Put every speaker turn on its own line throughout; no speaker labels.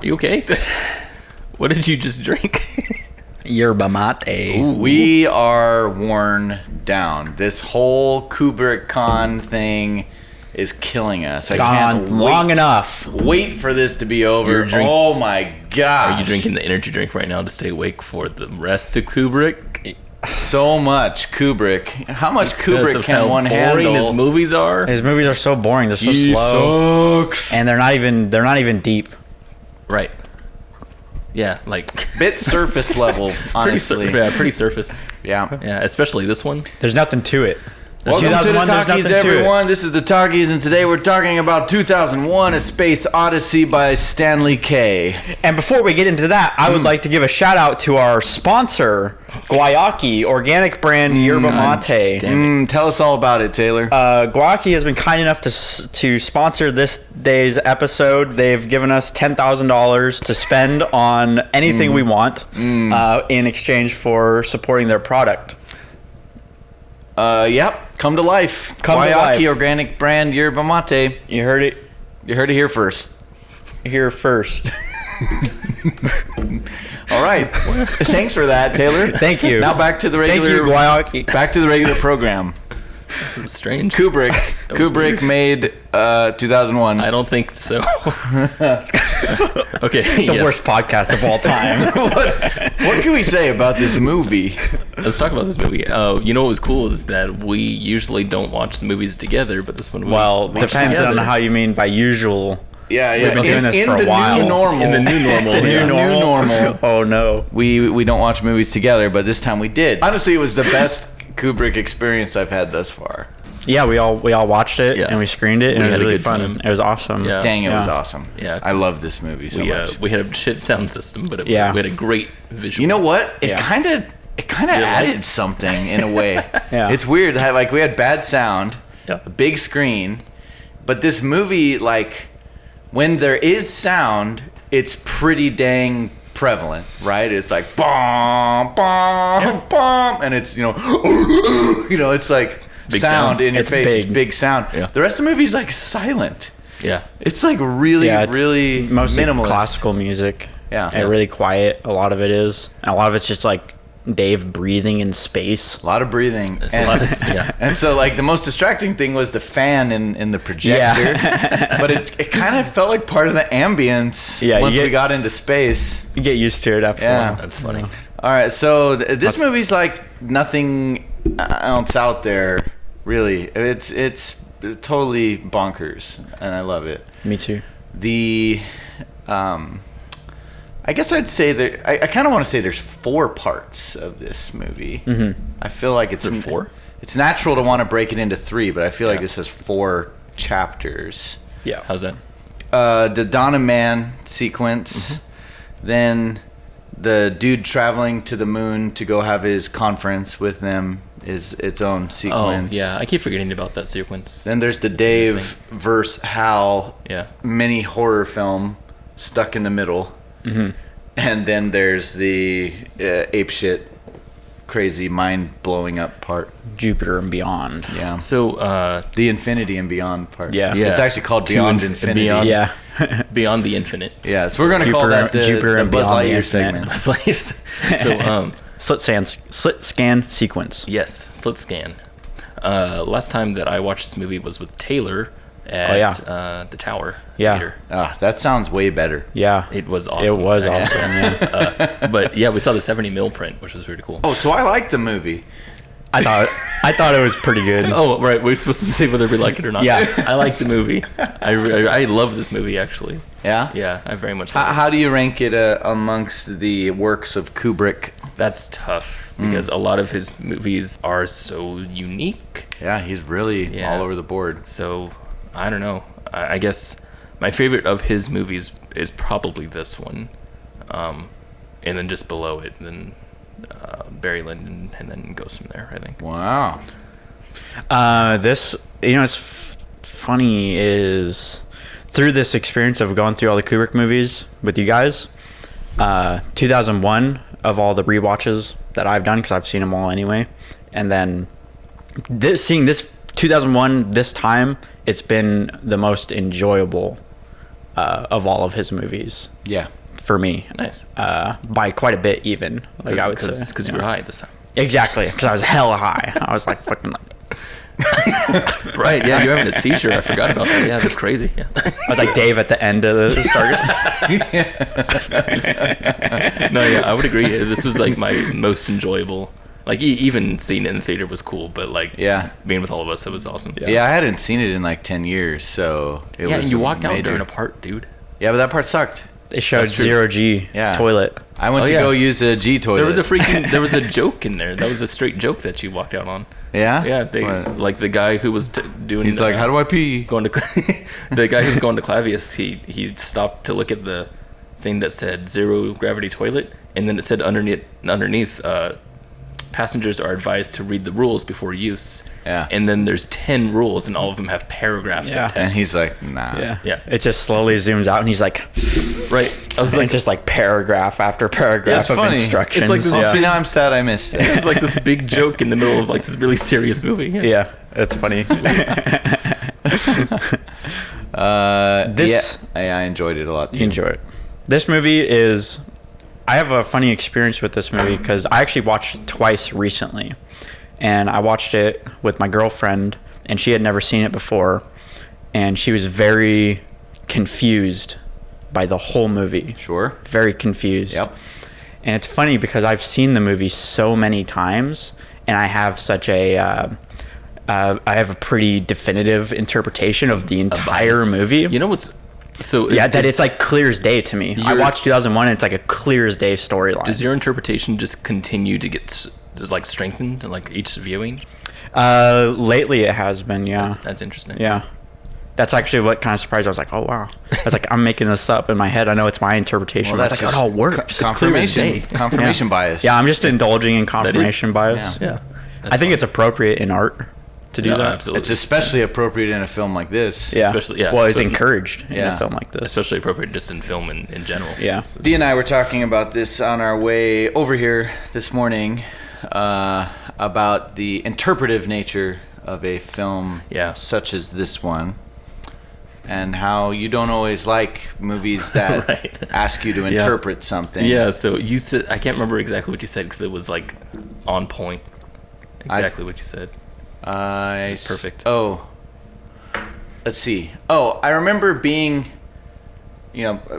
You okay? What did you just drink?
Yerba mate.
Ooh. We are worn down. This whole Kubrick con thing is killing us. I
Gone
can't
long enough.
Wait for this to be over. Oh my gosh.
Are you drinking the energy drink right now to stay awake for the rest of Kubrick?
So much Kubrick. How much Kubrick can one handle?
His movies are.
His movies are so boring. They're so slow.
Sucks.
And they're not even deep.
Right. Yeah, like
Bit surface level, honestly.
pretty surface.
Yeah.
Yeah, especially this one.
There's nothing to it.
Welcome to the
2001, there's
Talkies,
nothing to it.
everyone. This is the Talkies, and today we're talking about 2001: A Space Odyssey by Stanley K.
And before we get into that, I would like to give a shout out to our sponsor, Guayaki, organic brand yerba mate.
Tell us all about it, Taylor.
Guayaki has been kind enough to sponsor this day's episode. They've given us $10,000 to spend on anything we want in exchange for supporting their product.
Yep. Come to life. Guayaki, organic brand yerba mate.
You heard it.
You heard it here first.
Here first.
All right. Thanks for that, Taylor.
Thank you.
Now back to the regular.
Thank you, Guayaki.
Back to the regular program.
It was strange.
Kubrick made 2001.
I don't think so. Okay.
The worst podcast of all time.
What can we say about this movie?
Let's talk about this movie. You know what was cool is that we usually don't watch the movies together, but this one we watched
depends
together.
on how you mean by usual.
Yeah.
We've been doing this for a while.
New normal.
In the new normal.
New normal.
Oh no.
We don't watch movies together, but this time we did. Honestly, it was the best Kubrick experience I've had thus far.
Yeah, we all watched it and we screened it, and
We
it was
had a
really
good
fun.
time.
It was awesome.
Yeah.
Dang, it was awesome.
Yeah,
I love this movie so much.
We had a shit sound system, but we had a great visual.
You know what? It kind of added something in a way.
Yeah.
It's weird. Like, we had bad sound,
Yeah.
a big screen, but this movie, like, when there is sound, it's pretty dang prevalent, right? It's like bomb, bomb, bomb, and it's it's like
Big
sound
sounds.
in your
It's
face,
big.
big sound.
Yeah.
The rest of the movie's like silent.
Yeah.
It's like really,
It's
really
mostly
minimalist.
classical music.
Yeah.
And really quiet. A lot of it is, and a lot of it's just like Dave breathing in space.
A lot of breathing.
There's a lot of, yeah.
And so, like, the most distracting thing was the fan in the projector.
Yeah.
But it kind of felt like part of the ambience once we got into space.
You get used to it after a while.
That's funny.
All right, so this movie's like nothing else out there, really. It's totally bonkers, and I love it.
Me too.
I guess I'd say that I kind of want to say there's 4 parts of this movie. Mm-hmm. I feel like it's
4.
It's natural to want to break it into 3, but I feel like this has 4 chapters.
Yeah.
How's that?
The Donna Man sequence, then the dude traveling to the moon to go have his conference with them is its own sequence.
Oh, yeah. I keep forgetting about that sequence.
Then there's the Dave versus Hal mini horror film stuck in the middle. Mm-hmm. And then there's the apeshit, crazy mind blowing up part.
Jupiter and Beyond.
Yeah.
So
the Infinity and Beyond part.
Yeah.
It's actually called Beyond Infinity.
Beyond,
Yeah.
Beyond the Infinite.
Yeah. So we're gonna call that the
Jupiter and
Buzz
Beyond the
Lightyear
Infinite.
segment.
So
Slit scan sequence.
yes, slit scan. Last time that I watched this movie was with Taylor at the Tower Theater.
That sounds way better.
Yeah.
It was awesome.
It was awesome. Yeah.
But yeah, we saw the 70 mil print, which was really cool.
Oh, so I like the movie.
I thought it was pretty good.
Oh, right. We're supposed to say whether we like it or not.
Yeah.
I like the movie. I love this movie, actually.
Yeah?
Yeah, I very much like it.
How do you rank it amongst the works of Kubrick?
That's tough because a lot of his movies are so unique.
Yeah, he's really all over the board.
So, I don't know. I guess my favorite of his movies is probably this one. And then just below it, then Barry Lyndon, and then goes from there, I think.
Wow.
This, it's funny is through this experience of going through all the Kubrick movies with you guys, 2001 of all the rewatches that I've done, because I've seen them all anyway, and then seeing this 2001 this time, it's been the most enjoyable of all of his movies.
Yeah.
For me,
Nice.
by quite a bit even. Like I would say,
Because you were high this time.
Exactly, because I was hella high. I was like fucking.
Right, yeah, you're having a seizure. I forgot about that. Yeah, that's crazy. Yeah.
I was like Dave at the end of the start.
No, yeah, I would agree. This was like my most enjoyable. Like even seeing it in the theater was cool, but like being with all of us, it was awesome.
Yeah, I hadn't seen it in like 10 years, so it was.
And you walked out
major.
during a part, dude.
Yeah, but that part sucked.
They showed
That's true.
0G toilet.
I went to go use a G toilet.
There was a joke in there. That was a straight joke that you walked out on.
Yeah?
Yeah, like the guy who was doing.
He's like, how do I pee?
Going to the guy who's going to Clavius. He stopped to look at the thing that said zero gravity toilet, and then it said underneath passengers are advised to read the rules before use.
Yeah.
And then there's 10 rules, and all of them have paragraphs of text.
And he's like, nah.
Yeah. It just slowly zooms out, and he's like,
right. I was like,
it's just like paragraph after paragraph of
funny.
instructions.
It's like this.
See, now I'm sad I missed it.
It's like this big joke in the middle of like this really serious movie.
Yeah, it's funny.
I enjoyed it a lot too.
You enjoy it. This movie is. I have a funny experience with this movie because I actually watched it twice recently, and I watched it with my girlfriend, and she had never seen it before, and she was very confused by the whole movie.
Sure.
Very confused.
Yep.
And it's funny because I've seen the movie so many times, and I have such a I have a pretty definitive interpretation of the entire movie.
You know what's so?
Yeah, that it's like clear as day to me. I watched 2001, and it's like a clear as day storyline.
Does your interpretation just continue to get just like strengthened like each viewing?
Lately it has been, yeah.
That's interesting.
Yeah. That's actually what kind of surprised. I was like, oh wow. I was like, I'm making this up in my head. I know it's my interpretation.
Well,
But
that's
it's like, it all works.
Confirmation bias.
Yeah, I'm just indulging in confirmation bias.
Yeah.
I think it's appropriate in art to do that.
Absolutely.
It's especially appropriate in a film like this.
Yeah.
Especially, yeah.
Well, it's encouraged in
Yeah.
a film like this.
Especially appropriate just in film in general.
Yeah.
Dee and I were talking about this on our way over here this morning, about the interpretive nature of a film such as this one, and how you don't always like movies that
Right.
ask you to interpret something.
Yeah, so you said, I can't remember exactly what you said because it was like on point. Exactly what you said. It's perfect.
Oh, let's see. Oh, I remember being,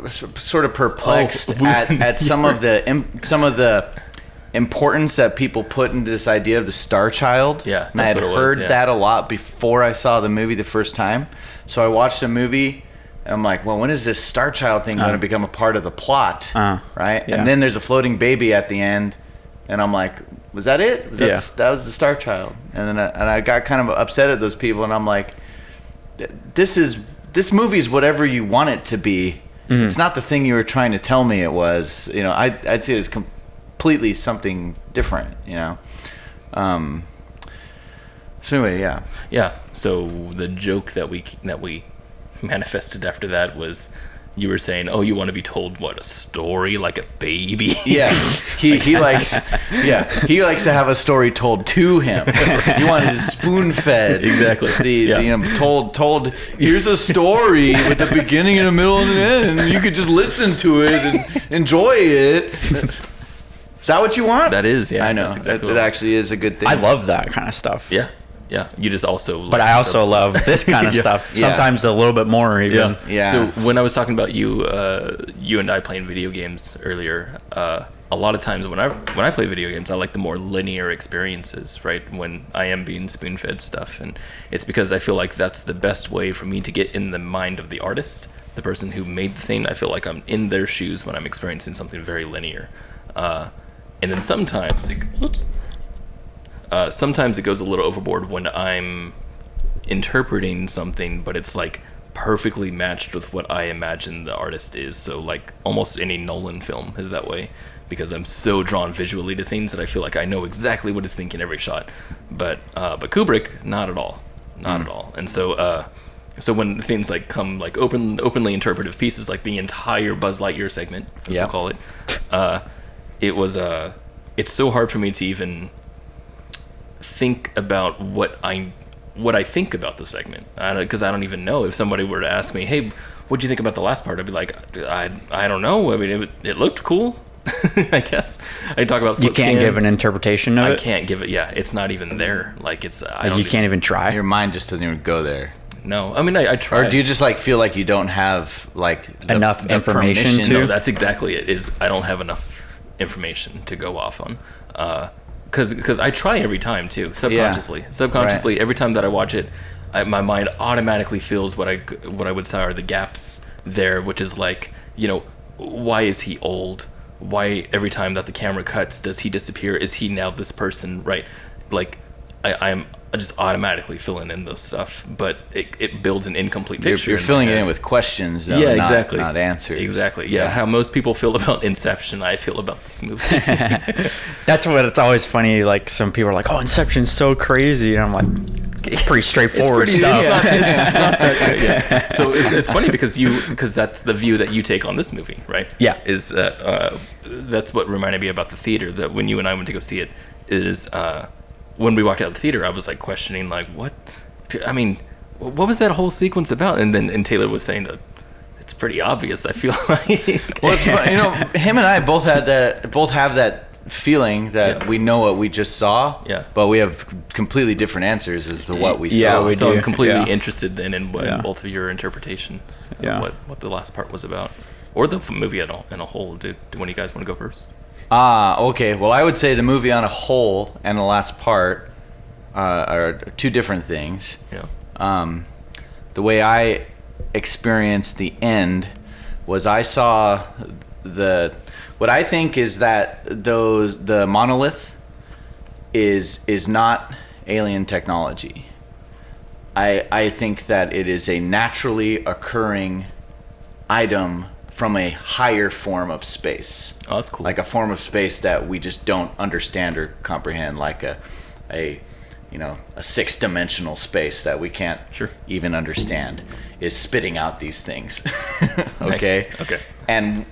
sort of perplexed at some of the importance that people put into this idea of the Star Child.
Yeah,
and I had
that's what it
heard
was, yeah.
that a lot before I saw the movie the first time. So I watched the movie, and I'm like, well, when is this Star Child thing going to become a part of the plot? Right?
Yeah.
And then there's a floating baby at the end, and I'm like, was that it? That was the Star Child. And then I got kind of upset at those people, and I'm like, this movie is whatever you want it to be. Mm-hmm. It's not the thing you were trying to tell me it was. I'd say it's completely something different. So anyway, yeah.
Yeah. So the joke that we manifested after that was, you were saying, oh, you want to be told what, a story like a baby?
Yeah. He likes to have a story told to him. You want it spoon fed.
Exactly.
Told here's a story with a beginning and a middle and an end, and you could just listen to it and enjoy it. Is that what you want?
That is, yeah.
I know.
That's exactly
it actually is a good thing.
I love that kind of stuff.
Yeah. Yeah. You just also
But I also love this kind of stuff.
Yeah.
Sometimes a little bit more even.
Yeah.
So when I was talking about you and I playing video games earlier, a lot of times when I play video games, I like the more linear experiences, right? When I am being spoon-fed stuff, and it's because I feel like that's the best way for me to get in the mind of the artist, the person who made the thing. I feel like I'm in their shoes when I'm experiencing something very linear, and then sometimes sometimes it goes a little overboard when I'm interpreting something, but it's like perfectly matched with what I imagine the artist is. So like almost any Nolan film is that way, because I'm so drawn visually to things that I feel like I know exactly what he's thinking every shot. But Kubrick, not at all, not at all. And so when things like come like openly interpretive pieces, like the entire Buzz Lightyear segment, as we'll call it, it's so hard for me to even think about what I think about the segment, because I don't even know. If somebody were to ask me, hey, "What'd you think about the last part?" I'd be like, "I don't know. I mean, it looked cool." I guess I talk about.
You can't give an interpretation of it.
I can't give it. Yeah, it's not even there. Like it's.
You can't even try.
Your mind just doesn't even go there.
No, I mean I try.
Or do you just like feel like you don't have like
enough information to?
No, that's exactly it. Is I don't have enough information to go off on. Because I try every time too, subconsciously. Right. Every time that I watch it, my mind automatically feels what I would say are the gaps there, which is like, why is he old? Why every time that the camera cuts does he disappear? Is he now this person? Right? Like I'm just automatically filling in those stuff, but it builds an incomplete picture.
You're filling it in with questions, though,
exactly,
not answers.
Exactly. Yeah, how most people feel about Inception, I feel about this movie.
That's what it's always funny. Like some people are like, "Oh, Inception's so crazy," and I'm like, "It's pretty straightforward stuff."
It's not that great, yeah. So it's funny because that's the view that you take on this movie, right?
Yeah.
Is that that's what reminded me about the theater, that when you and I went to go see it, is when we walked out of the theater, I was like questioning, like, what was that whole sequence about? And Taylor was saying that it's pretty obvious, I feel like.
Well, it's funny, him and I both have that feeling that we know what we just saw, but we have completely different answers as to what we saw.
So I'm completely interested then in both of your interpretations of what the last part was about, or the movie in a whole. Do one of you guys want to go first?
Okay. Well, I would say the movie on a whole and the last part are two different things.
Yeah.
The way I experienced the end was I saw what I think is that the monolith is not alien technology. I think that it is a naturally occurring item from a higher form of space.
Oh, that's cool.
Like a form of space that we just don't understand or comprehend, like a 6-dimensional space that we can't even understand is spitting out these things. Okay?
Nice. Okay.
And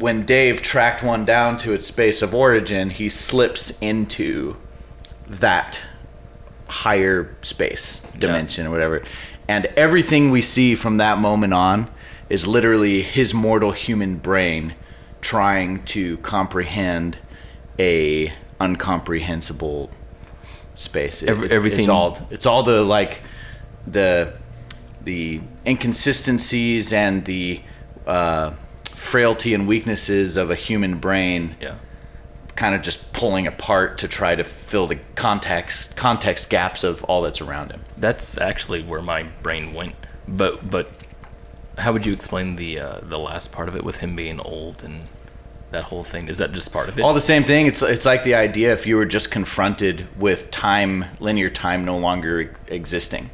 when Dave tracked one down to its space of origin, he slips into that higher space dimension or whatever. And everything we see from that moment on is literally his mortal human brain trying to comprehend a incomprehensible space.
Everything.
It's all the like the inconsistencies and the frailty and weaknesses of a human brain.
Yeah.
Kind of just pulling apart to try to fill the context gaps of all that's around him.
That's actually where my brain went, but. How would you explain the last part of it with him being old and that whole thing? Is that just part of it?
All the same thing. It's like the idea if you were just confronted with linear time no longer existing.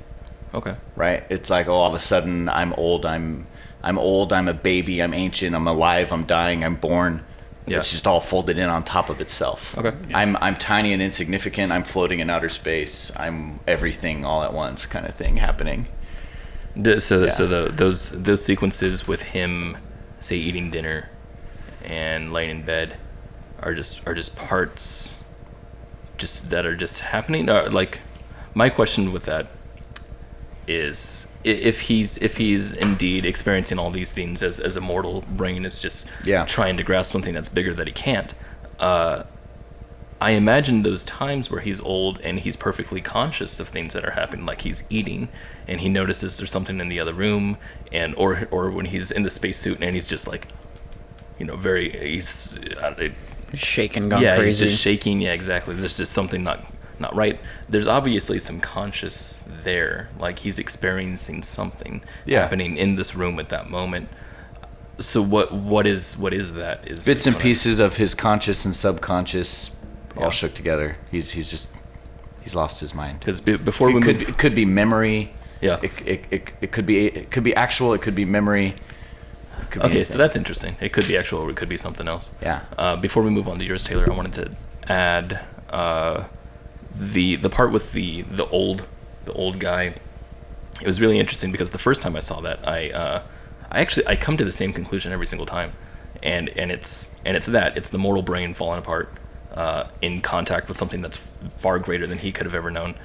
Okay.
Right? It's like, all of a sudden I'm old, I'm old, I'm a baby, I'm ancient, I'm alive, I'm dying, I'm born. Yeah. It's just all folded in on top of itself.
Okay.
Yeah. I'm tiny and insignificant, I'm floating in outer space, I'm everything all at once kind of thing happening.
So those sequences with him, say, eating dinner and laying in bed are just parts that are just happening. Like, my question with that is if he's indeed experiencing all these things as a mortal brain is just trying to grasp something that's bigger that he can't. I imagine those times where he's old and he's perfectly conscious of things that are happening, like he's eating and he notices there's something in the other room, and or when he's in the spacesuit and he's just like, he's
shaking, gone crazy.
He's just shaking. Yeah, exactly. There's just something not right. There's obviously some conscious there, like he's experiencing something happening in this room at that moment. So what is that? Is
bits and pieces of his conscious and subconscious all shook together. He's lost his mind.
Because before
it could be memory.
Yeah.
It could be actual. It could be memory.
Okay, so that's interesting. It could be actual, or it could be something else.
Yeah.
Before we move on to yours, Taylor, I wanted to add the part with the old guy. It was really interesting because the first time I saw that, I come to the same conclusion every single time, and it's the mortal brain falling apart in contact with something that's far greater than he could have ever known,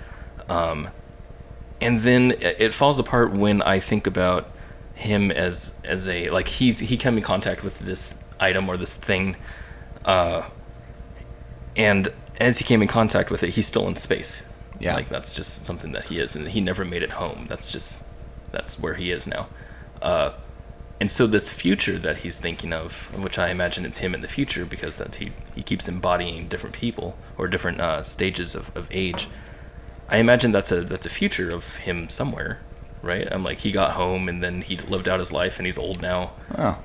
and then it falls apart when I think about him as a, like, he came in contact with this item or this thing, and as he came in contact with it, he's still in space.
Yeah.
Like, that's just something that he is, and he never made it home. That's where he is now. And so this future that he's thinking of, which I imagine it's him in the future, because that he keeps embodying different people or different stages of age. I imagine that's a future of him somewhere, right? I'm like, he got home and then he lived out his life and he's old now.
Oh.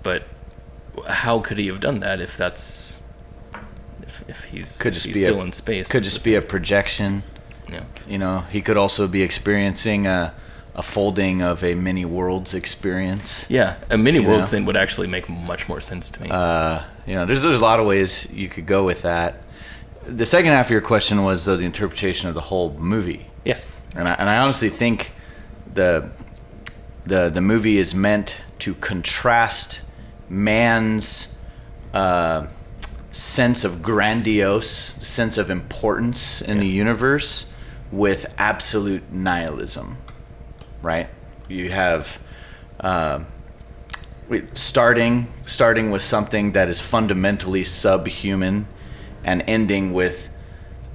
But how could he have done that if he's still in space?
Could just be a projection.
Yeah.
You know, he could also be experiencing a folding of a many worlds experience.
Yeah, a many worlds thing would actually make much more sense to me.
You know, there's a lot of ways you could go with that. The second half of your question was, though, the interpretation of the whole movie.
Yeah.
And I honestly think the movie is meant to contrast man's sense of grandiose, sense of importance in the universe with absolute nihilism, right? You have starting with something that is fundamentally subhuman, and ending with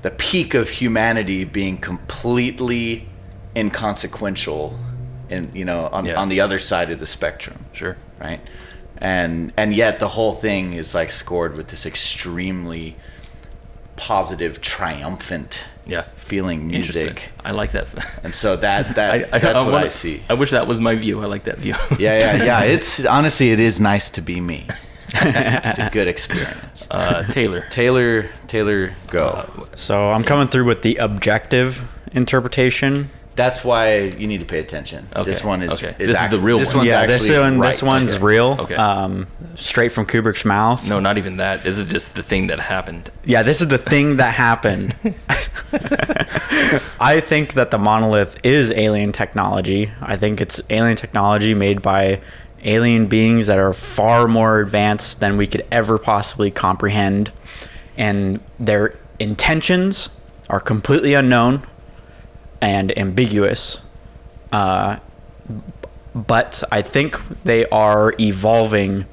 the peak of humanity being completely inconsequential, on the other side of the spectrum.
Sure.
Right. And yet the whole thing is like scored with this extremely positive, triumphant feeling music.
I like that.
And so that's what I see.
I wish that was my view. I like that view.
Yeah. It's honestly, it is nice to be me. It's a good experience. Taylor, go.
So I'm coming through with the objective interpretation.
That's why you need to pay attention.
Okay.
This one is
this is the real one.
This one's
this one's real.
Okay.
Straight from Kubrick's mouth.
No, not even that. This is just the thing that happened.
Yeah, this is the thing that happened. I think that the monolith is alien technology. I think it's alien technology made by alien beings that are far more advanced than we could ever possibly comprehend. And their intentions are completely unknown and ambiguous. But I think they are evolving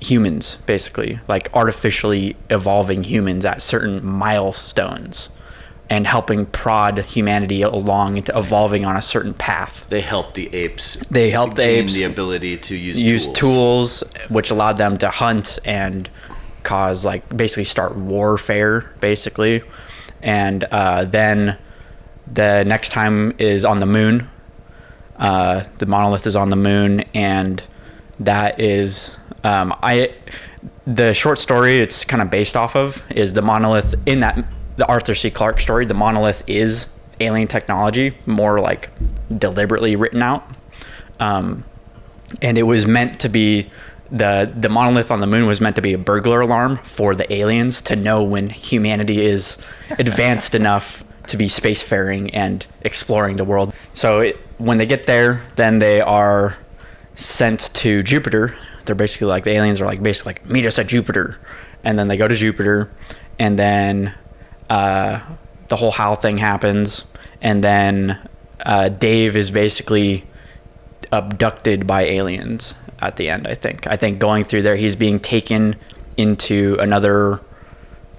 humans, basically, like artificially evolving humans at certain milestones and helping prod humanity along into evolving on a certain path.
They help the apes.
Gain
the ability to
use tools, which allowed them to hunt and cause, like, basically start warfare, basically. And then the next time is on the moon. The monolith is on the moon, and that is the short story it's kind of based off of is the monolith in the Arthur C. Clarke story. The monolith is alien technology, more like deliberately written out, and it was meant to be the monolith on the moon was meant to be a burglar alarm for the aliens to know when humanity is advanced enough to be spacefaring and exploring the world. So when they get there, then they are sent to Jupiter. They're basically like, the aliens are like, basically like, meet us at Jupiter. And then they go to Jupiter, and then the whole Hal thing happens. And then Dave is basically abducted by aliens at the end. I think going through there, he's being taken into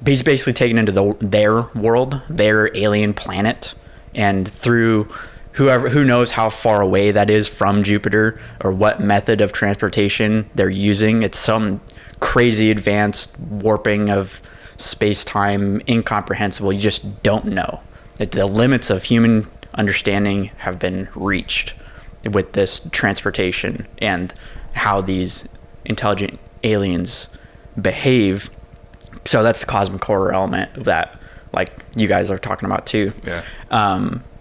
he's basically taken into their world, their alien planet, and through who knows how far away that is from Jupiter or what method of transportation they're using. It's some crazy advanced warping of space-time, incomprehensible. You just don't know. The limits of human understanding have been reached with this transportation and how these intelligent aliens behave. So that's the cosmic horror element that, like, you guys are talking about too.
Yeah.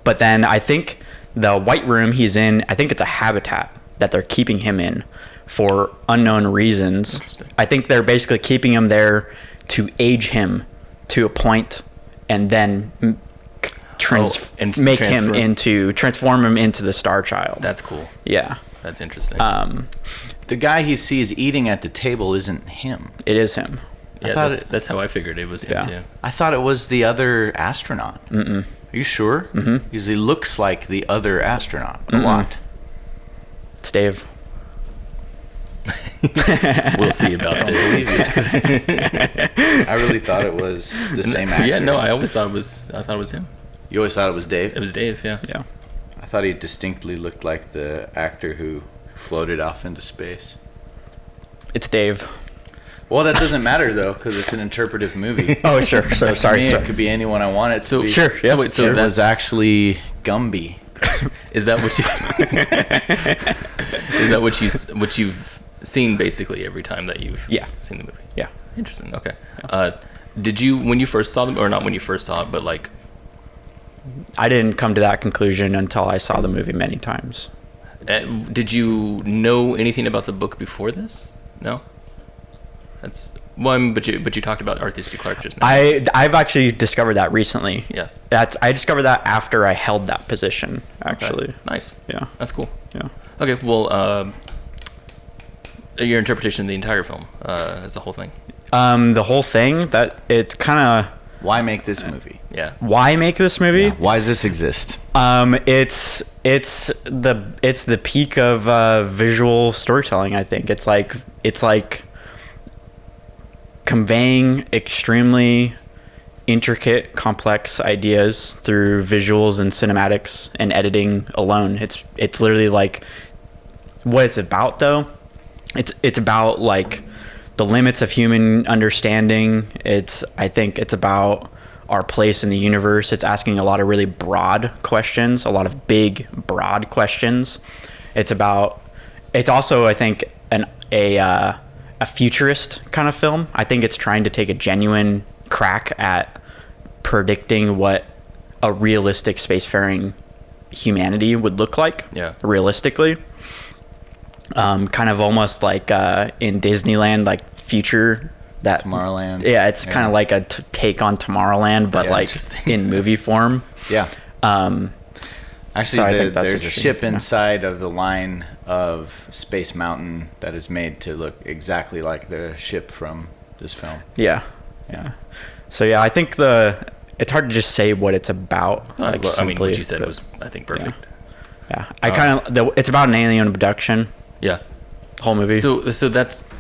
But then I think the white room he's in, I think it's a habitat that they're keeping him in for unknown reasons.
Interesting.
I think they're basically keeping him there to age him to a point, and then transform him into the Star Child.
That's cool.
Yeah.
That's interesting.
The guy he sees eating at the table isn't him.
It is him.
Yeah, that's how I figured it was him too.
I thought it was the other astronaut.
Mm-mm.
Are you sure?
Mm-hmm.
Because he looks like the other astronaut a lot.
It's Dave.
We'll see about this.
I really thought it was the same actor.
Yeah, no, I thought it was him.
You always thought it was Dave?
It was Dave, yeah.
Yeah.
I thought he distinctly looked like the actor who floated off into space.
It's Dave.
Well, that doesn't matter though, because it's an interpretive movie.
Oh, sure.
So
Sorry.
to me, it could be anyone I want it to be.
Sure.
So wait, so
It was
that's
actually Gumby.
is that what you is that what you've seen basically every time that you've seen the movie?
Yeah.
Interesting. Okay. Did you, when you first saw them, or not when you first saw it, but like,
I didn't come to that conclusion until I saw the movie many times.
did you know anything about the book before this? No. That's well, I mean, but you talked about Arthur C. Clarke just now.
I've actually discovered that recently.
Yeah.
I discovered that after I held that position. Actually.
Okay. Nice.
Yeah.
That's cool.
Yeah.
Okay. Well, your interpretation of the entire film is the whole thing.
The whole thing, that it's kind of,
Why make this movie?
Yeah.
why make this movie?
Yeah. Why does this exist?
It's the peak of visual storytelling. I think it's like conveying extremely intricate, complex ideas through visuals and cinematics and editing alone. It's literally like what it's about, though. It's about like the limits of human understanding. I think it's about our place in the universe. It's asking a lot of really broad questions, a lot of big, broad questions. It's also, I think, a futurist kind of film. I think it's trying to take a genuine crack at predicting what a realistic spacefaring humanity would look like.
Yeah.
Realistically. Kind of almost like in Disneyland, like future, that
Tomorrowland.
Yeah, it's kind of like a take on Tomorrowland, but like in movie form.
Yeah. Actually,
So I think that's
there's a
interesting.
ship inside of the line of Space Mountain that is made to look exactly like the ship from this film.
Yeah. So yeah, I think it's hard to just say what it's about.
Well, I mean,
simply,
what you said
but-
was, I think, perfect.
Yeah, I kind of. It's about an alien abduction.
Yeah.
Whole movie.
So that's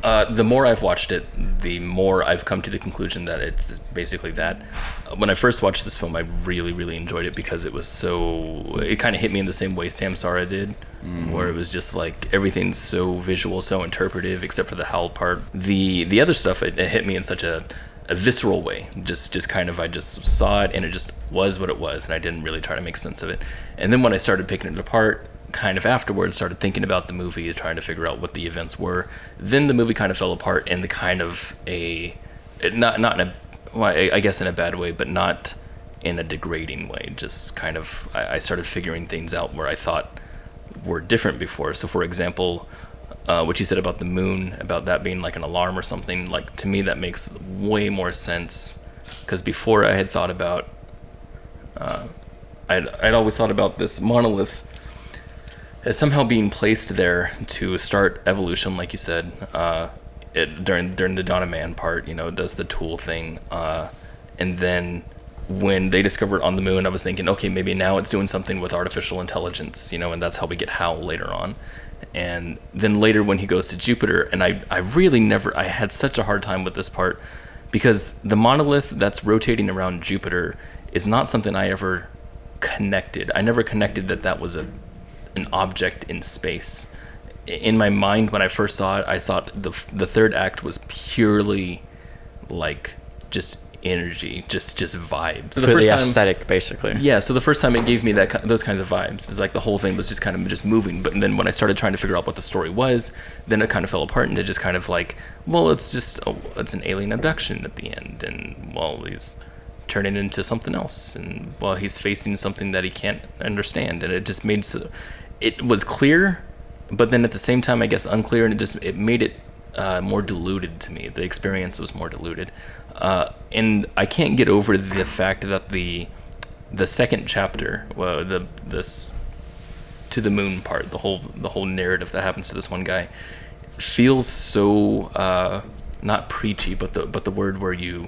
the more I've watched it, the more I've come to the conclusion that it's basically that. When I first watched this film, I really, really enjoyed it because it kind of hit me in the same way Samsara did, where it was just like everything's so visual, so interpretive, except for the howl part. The other stuff, it hit me in such a visceral way. Just kind of, I just saw it and it just was what it was, and I didn't really try to make sense of it. And then when I started picking it apart, kind of afterwards, started thinking about the movie, trying to figure out what the events were, then the movie kind of fell apart in the kind of not in a, well, I guess in a bad way, but not in a degrading way. Just kind of, I started figuring things out where I thought were different before. So for example, what you said about the moon, about that being like an alarm or something, like to me that makes way more sense, because before I had thought about I'd always thought about this monolith as somehow being placed there to start evolution, like you said, during the Dawn of Man part, it does the tool thing, and then when they discovered on the moon, I was thinking, okay, maybe now it's doing something with artificial intelligence, and that's how we get Hal later on. And then later when he goes to Jupiter, and I really never, I had such a hard time with this part, because the monolith that's rotating around Jupiter is not something I ever connected. I never connected that was an object in space. In my mind, when I first saw it, I thought the third act was purely like just energy, just vibes. So the
Completely
first time,
aesthetic, basically.
yeah. So the first time it gave me those kinds of vibes. It's like the whole thing was just kind of just moving. But then when I started trying to figure out what the story was, then it kind of fell apart into just kind of like, well, it's an alien abduction at the end, and well, he's turning into something else, and well, he's facing something that he can't understand, and it just made it was clear, but then at the same time, I guess unclear, and it made it more diluted to me. The experience was more diluted. And I can't get over the fact that the second chapter, this to the moon part, the whole narrative that happens to this one guy, feels so not preachy, but the word where you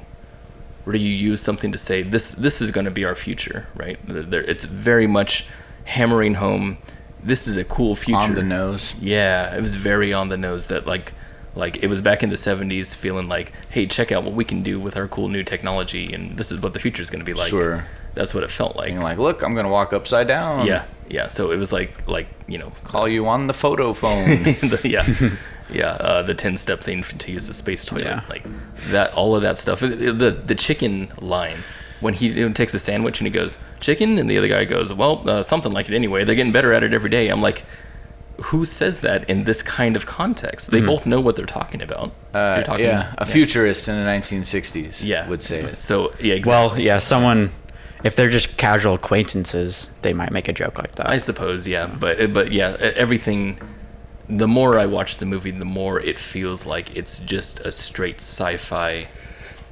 use something to say this is going to be our future, right? It's very much hammering home this is a cool future.
On the nose.
Yeah, it was very on the nose. That like it was back in the 70s, feeling like, hey, check out what we can do with our cool new technology, and this is what the future is going to be like.
Sure.
That's what it felt like.
And like, look, I'm gonna walk upside down.
Yeah. So it was like
call you on the photo phone.
the 10-step thing to use the space toilet, like that. All of that stuff. The chicken line when he takes a sandwich and he goes chicken, and the other guy goes, well, something like it anyway. They're getting better at it every day. I'm like, who says that in this kind of context? They both know what they're talking about.
A futurist in the 1960s would say it.
So exactly.
Well, someone. If they're just casual acquaintances, they might make a joke like that.
I suppose, but everything. The more I watch the movie, the more it feels like it's just a straight sci-fi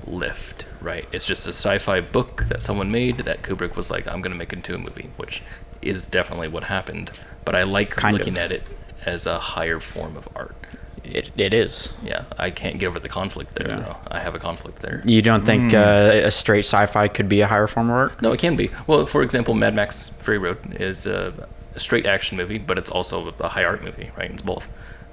lift, right? It's just a sci-fi book that someone made that Kubrick was like, I'm going to make into a movie, which is definitely what happened. But I like looking at it as a higher form of art.
It is.
Yeah, I can't get over the conflict there, though. I have a conflict there.
You don't think a straight sci-fi could be a higher form of art?
No, it can be. Well, for example, Mad Max Fury Road is a straight action movie, but it's also a high art movie, right? It's both.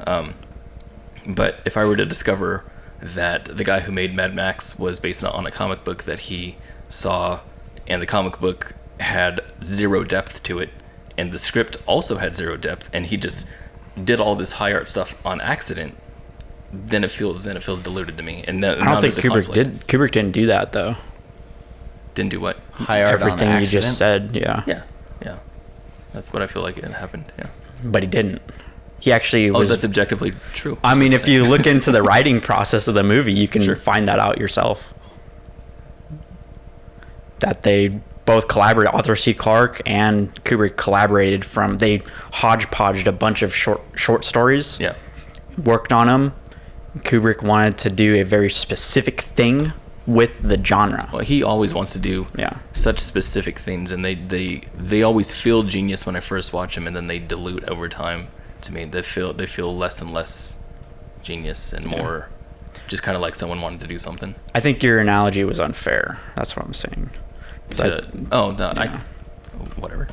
But if I were to discover that the guy who made Mad Max was based on a comic book that he saw, and the comic book had zero depth to it, and the script also had zero depth, and he just did all this high art stuff on accident, then it feels diluted to me. And
I don't think Kubrick didn't do that though.
Didn't do what?
High art
Everything
on
you
accident?
just said, yeah.
That's what I feel like it happened. Yeah.
But he didn't. He actually was.
Oh, that's objectively true.
I mean, if you look into the writing process of the movie, you can find that out yourself. That they both collaborated. Arthur C. Clarke and Kubrick collaborated they hodgepodged a bunch of short stories.
Yeah.
Worked on them. Kubrick wanted to do a very specific thing with the genre.
Well, he always wants to do such specific things, and they always feel genius when I first watch them, and then they dilute over time. To me, they feel less and less genius and more just kind of like someone wanted to do something.
I think your analogy was unfair. That's what I'm saying.
Whatever. Whatever.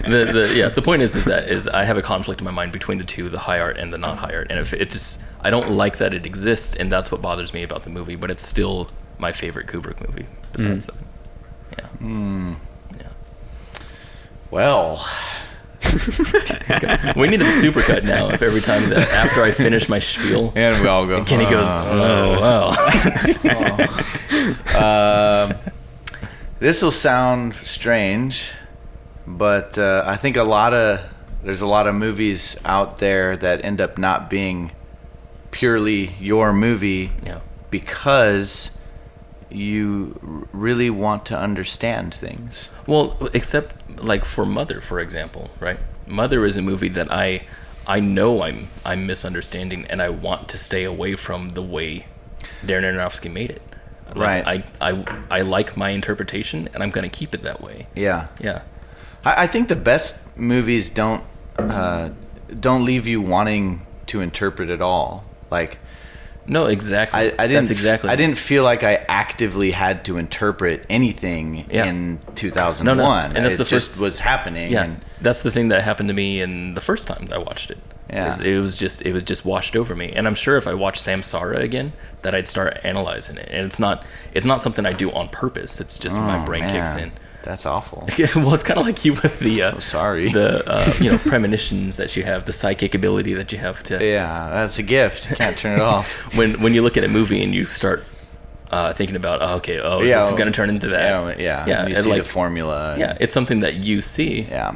The point is I have a conflict in my mind between the two, the high art and the not high art, and if it just, I don't like that it exists, and that's what bothers me about the movie. But it's still my favorite Kubrick movie. Besides that,
Well.
We need a supercut now. If every time that after I finish my spiel,
and we all go,
Kenny goes, "Oh wow."
This will sound strange, but I think there's a lot of movies out there that end up not being purely your movie because you really want to understand things.
Well, except like for Mother, for example, right? Mother is a movie that I know I'm misunderstanding, and I want to stay away from the way Darren Aronofsky made it. Like,
right.
I like my interpretation, and I'm going to keep it that way.
Yeah.
Yeah.
I think the best movies don't leave you wanting to interpret at all. Like,
no, exactly.
I didn't feel like I actively had to interpret anything in 2001.
No. And that's
just was happening.
Yeah.
And
that's the thing that happened to me in the first time I watched it.
Yeah.
It was just washed over me. And I'm sure if I watched Samsara again, that I'd start analyzing it. And it's not something I do on purpose. It's just my brain kicks in.
That's awful.
Well, it's kind of like you with the
so sorry.
The premonitions that you have, the psychic ability that you have to.
Yeah, that's a gift. You can't turn it off.
When you look at a movie and you start thinking about, this is going to turn into that.
Yeah. You see the formula.
Yeah, it's something that you see.
Yeah.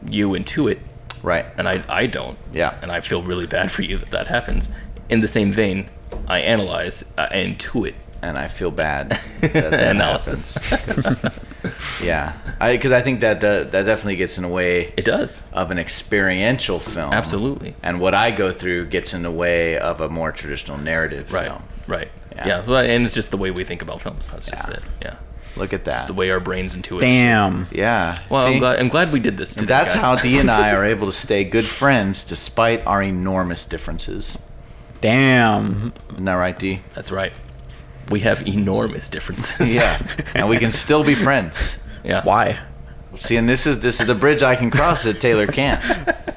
You intuit.
Right.
And I don't.
Yeah.
And I feel really bad for you that happens. In the same vein, I analyze, I intuit.
And I feel bad that
analysis.
Yeah, because I think that definitely gets in the way.
It does.
Of an experiential film.
Absolutely.
And what I go through gets in the way of a more traditional narrative film.
Right. Yeah. Well, and it's just the way we think about films. That's just it. Yeah.
Look at that.
It's the way our brains intuit.
Damn.
Yeah.
Well, I'm glad we did this today.
That's
guys.
how Dee and I are able to stay good friends despite our enormous differences.
Damn.
Isn't that right, Dee?
That's right. We have enormous differences.
Yeah. And we can still be friends.
Yeah.
Why?
See, and this is the bridge I can cross that Taylor can't.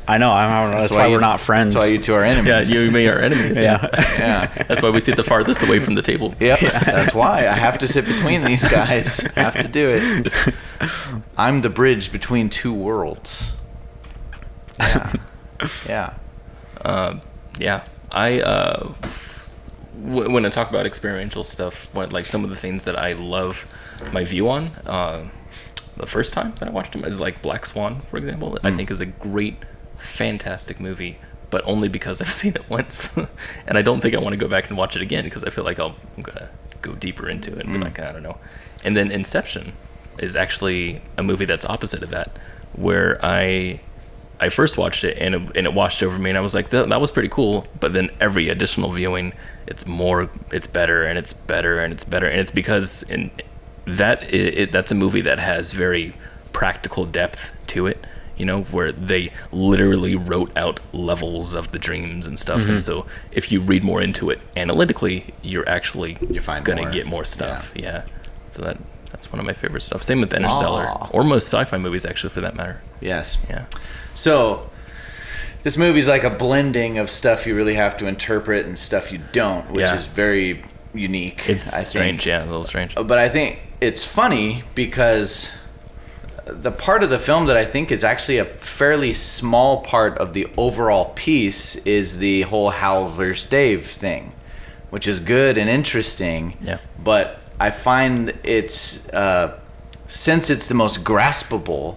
I know. That's why we're not friends.
That's why you two are enemies.
Yeah, you and me are enemies.
Yeah.
Yeah.
That's why we sit the farthest away from the table.
Yep. That's why I have to sit between these guys. I have to do it. I'm the bridge between two worlds. Yeah. Yeah.
Yeah. When I talk about experiential stuff, like some of the things that I love my view on, the first time that I watched them is like Black Swan, for example. I think is a great, fantastic movie, but only because I've seen it once, and I don't think I want to go back and watch it again because I feel like I'm gonna go deeper into it and be like, I don't know. And then Inception is actually a movie that's opposite of that, where I first watched it and it washed over me, and I was like, that was pretty cool. But then every additional viewing, it's better and it's better and it's better, and it's because that's a movie that has very practical depth to it, where they literally wrote out levels of the dreams and stuff. And so if you read more into it analytically, you're gonna get more stuff. Yeah. So that's one of my favorite stuff. Same with Interstellar, or most sci-fi movies, actually, for that matter.
Yes.
Yeah.
So this movie's like a blending of stuff you really have to interpret and stuff you don't, which is very unique.
It's strange, a little strange.
But I think it's funny because the part of the film that I think is actually a fairly small part of the overall piece is the whole Hal versus Dave thing, which is good and interesting.
Yeah.
But I find it's since it's the most graspable,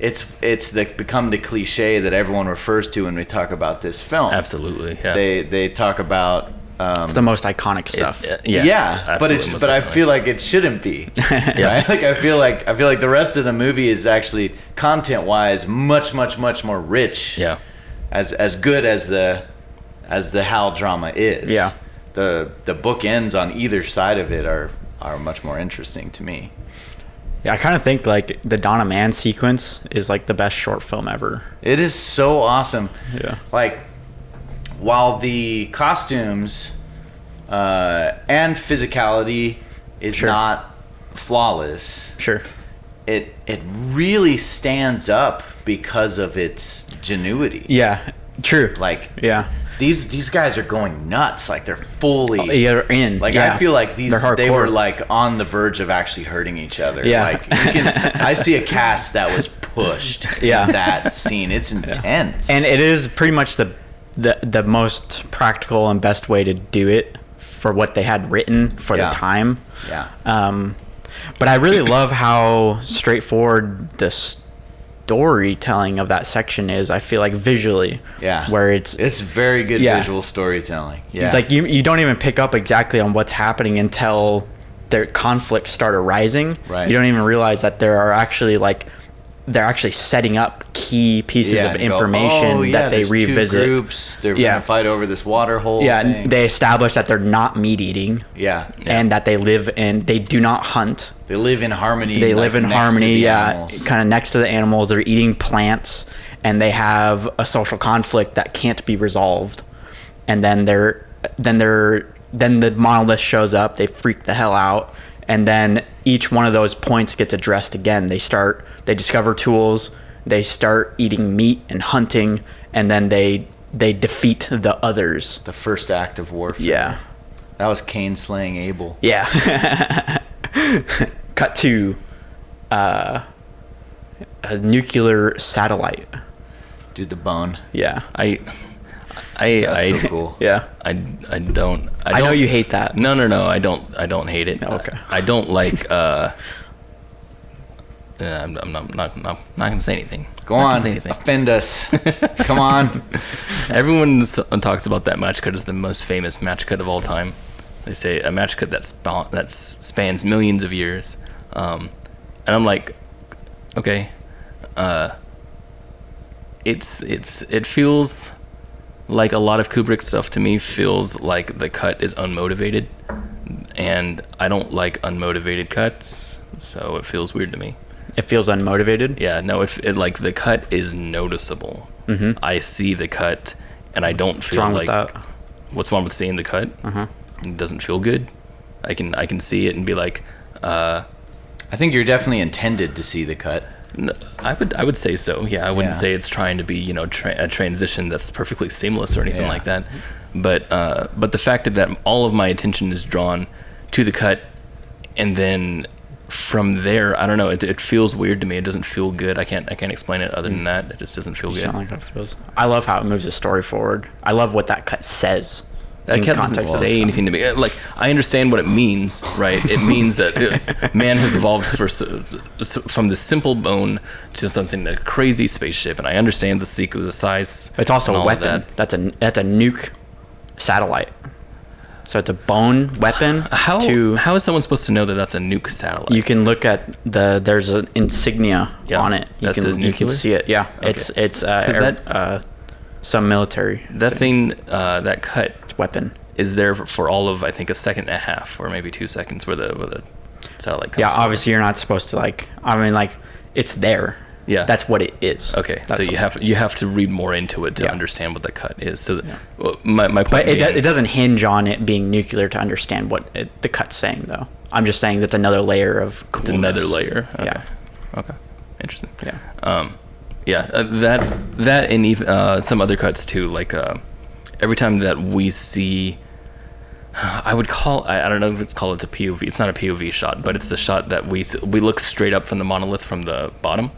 it's become the cliche that everyone refers to when we talk about this film.
Absolutely. Yeah.
They talk about
It's the most iconic stuff.
But I feel like it shouldn't be. Right? Like I feel like the rest of the movie is actually content-wise much more rich.
Yeah.
As good as the Hal drama is.
Yeah.
The bookends on either side of it are much more interesting to me.
Yeah, I kind of think like the Donna Mann sequence is like the best short film ever.
It is so awesome.
Yeah.
Like, while the costumes and physicality is not flawless, it really stands up because of its genuity.
Yeah, true.
Like,
yeah,
these guys are going nuts. Like they're fully
you're in.
Like I feel like they were like on the verge of actually hurting each other.
Yeah.
Like I see a cast that was pushed.
Yeah.
In that scene, it's intense.
And it is pretty much the most practical and best way to do it for what they had written for the time.
Yeah.
But I really love how straightforward the storytelling of that section is. I feel like visually.
Yeah.
Where it's
very good visual storytelling. Yeah.
Like you don't even pick up exactly on what's happening until their conflicts start arising.
Right.
You don't even realize that they're actually setting up key pieces of information that they revisit.
Two groups. They're gonna fight over this water hole.
Yeah,
thing.
and they establish that they're not meat eating.
Yeah.
And that they do not hunt.
They live in harmony.
They live in harmony.
Animals.
Kind of next to the animals. They're eating plants, and they have a social conflict that can't be resolved. And then the monolith shows up. They freak the hell out, and then each one of those points gets addressed again. They discover tools. They start eating meat and hunting, and then they defeat the others.
The first act of warfare.
Yeah.
That was Cain slaying Abel.
Yeah. Cut to a nuclear satellite.
Dude, the bone.
Yeah.
That's so cool.
Yeah.
I don't.
I know you hate that.
No. I don't hate it.
Okay.
I don't like. I'm not gonna say anything.
Go on, offend us. Come on.
Everyone talks about that match cut as the most famous match cut of all time. They say a match cut that spans millions of years, and I'm like, okay, it feels like a lot of Kubrick stuff to me feels like the cut is unmotivated, and I don't like unmotivated cuts, so it feels weird to me.
It feels unmotivated?
Yeah, no, it like the cut is noticeable. Mm-hmm. I see the cut, and I don't feel like...
What's wrong with that?
What's wrong with seeing the cut?
Uh-huh.
It doesn't feel good. I can see it and be like...
I think you're definitely intended to see the cut.
No, I would say so. Yeah, I wouldn't say it's trying to be a transition that's perfectly seamless or anything like that. But the fact that all of my attention is drawn to the cut, and then from there, I don't know. It feels weird to me. It doesn't feel good. I can't explain it other than that. It just doesn't feel good.
Sound like how it feels. I love how it moves the story forward. I love what that cut says.
That cut doesn't say anything to me. Like, I understand what it means, right? It means that man has evolved from this simple bone to something, a crazy spaceship, and I understand the size.
It's also a weapon. That's a nuke satellite. So it's a bone weapon.
How is someone supposed to know that that's a nuke satellite?
You can look at there's an insignia on it.
That says nuclear?
You can see it. Yeah, okay. It's some military.
That thing, that cut.
Weapon
is there for all of, I think, a second and a half or maybe 2 seconds where the satellite comes from.
Obviously you're not supposed to it's there.
Yeah,
that's what it is.
Okay, so you have to read more into it to understand what the cut is. So my point, but
it doesn't hinge on it being nuclear to understand what the cut's saying, though. I'm just saying that's another layer of coolness.
It's another layer. Okay.
Yeah.
Okay. Interesting.
Yeah.
That and even some other cuts too, like. Every time that we see, I don't know if it's called, it's a POV. It's not a POV shot, but it's the shot that we look straight up from the monolith from the bottom,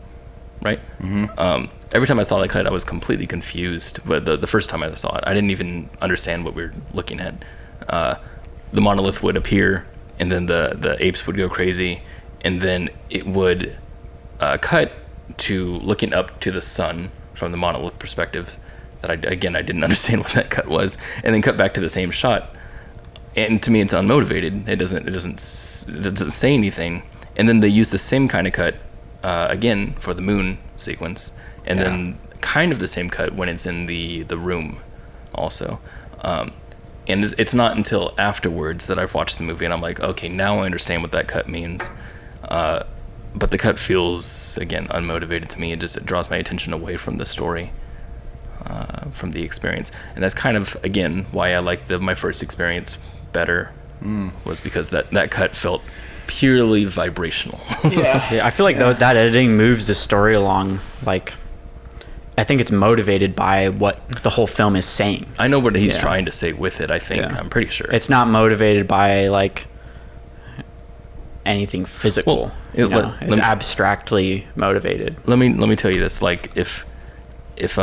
right? Mm-hmm. Every time I saw that cut, I was completely confused. But the first time I saw it, I didn't even understand what we were looking at. The monolith would appear, and then the apes would go crazy, and then it would cut to looking up to the sun from the monolith perspective. That I didn't understand what that cut was, and then cut back to the same shot, and to me it's unmotivated. It doesn't say anything, and then they use the same kind of cut again for the moon sequence, and then kind of the same cut when it's in the room also, and it's not until afterwards that I've watched the movie and I'm like, okay, now I understand what that cut means, but the cut feels again unmotivated to me. It draws my attention away from the story. From the experience, and that's kind of again why I like my first experience better, was because that cut felt purely vibrational.
I feel like that editing moves the story along. Like, I think it's motivated by what the whole film is saying.
I know what he's trying to say with it. I think I'm pretty sure
it's not motivated by like anything physical. Well, it's abstractly motivated.
Let me tell you this. Like if it's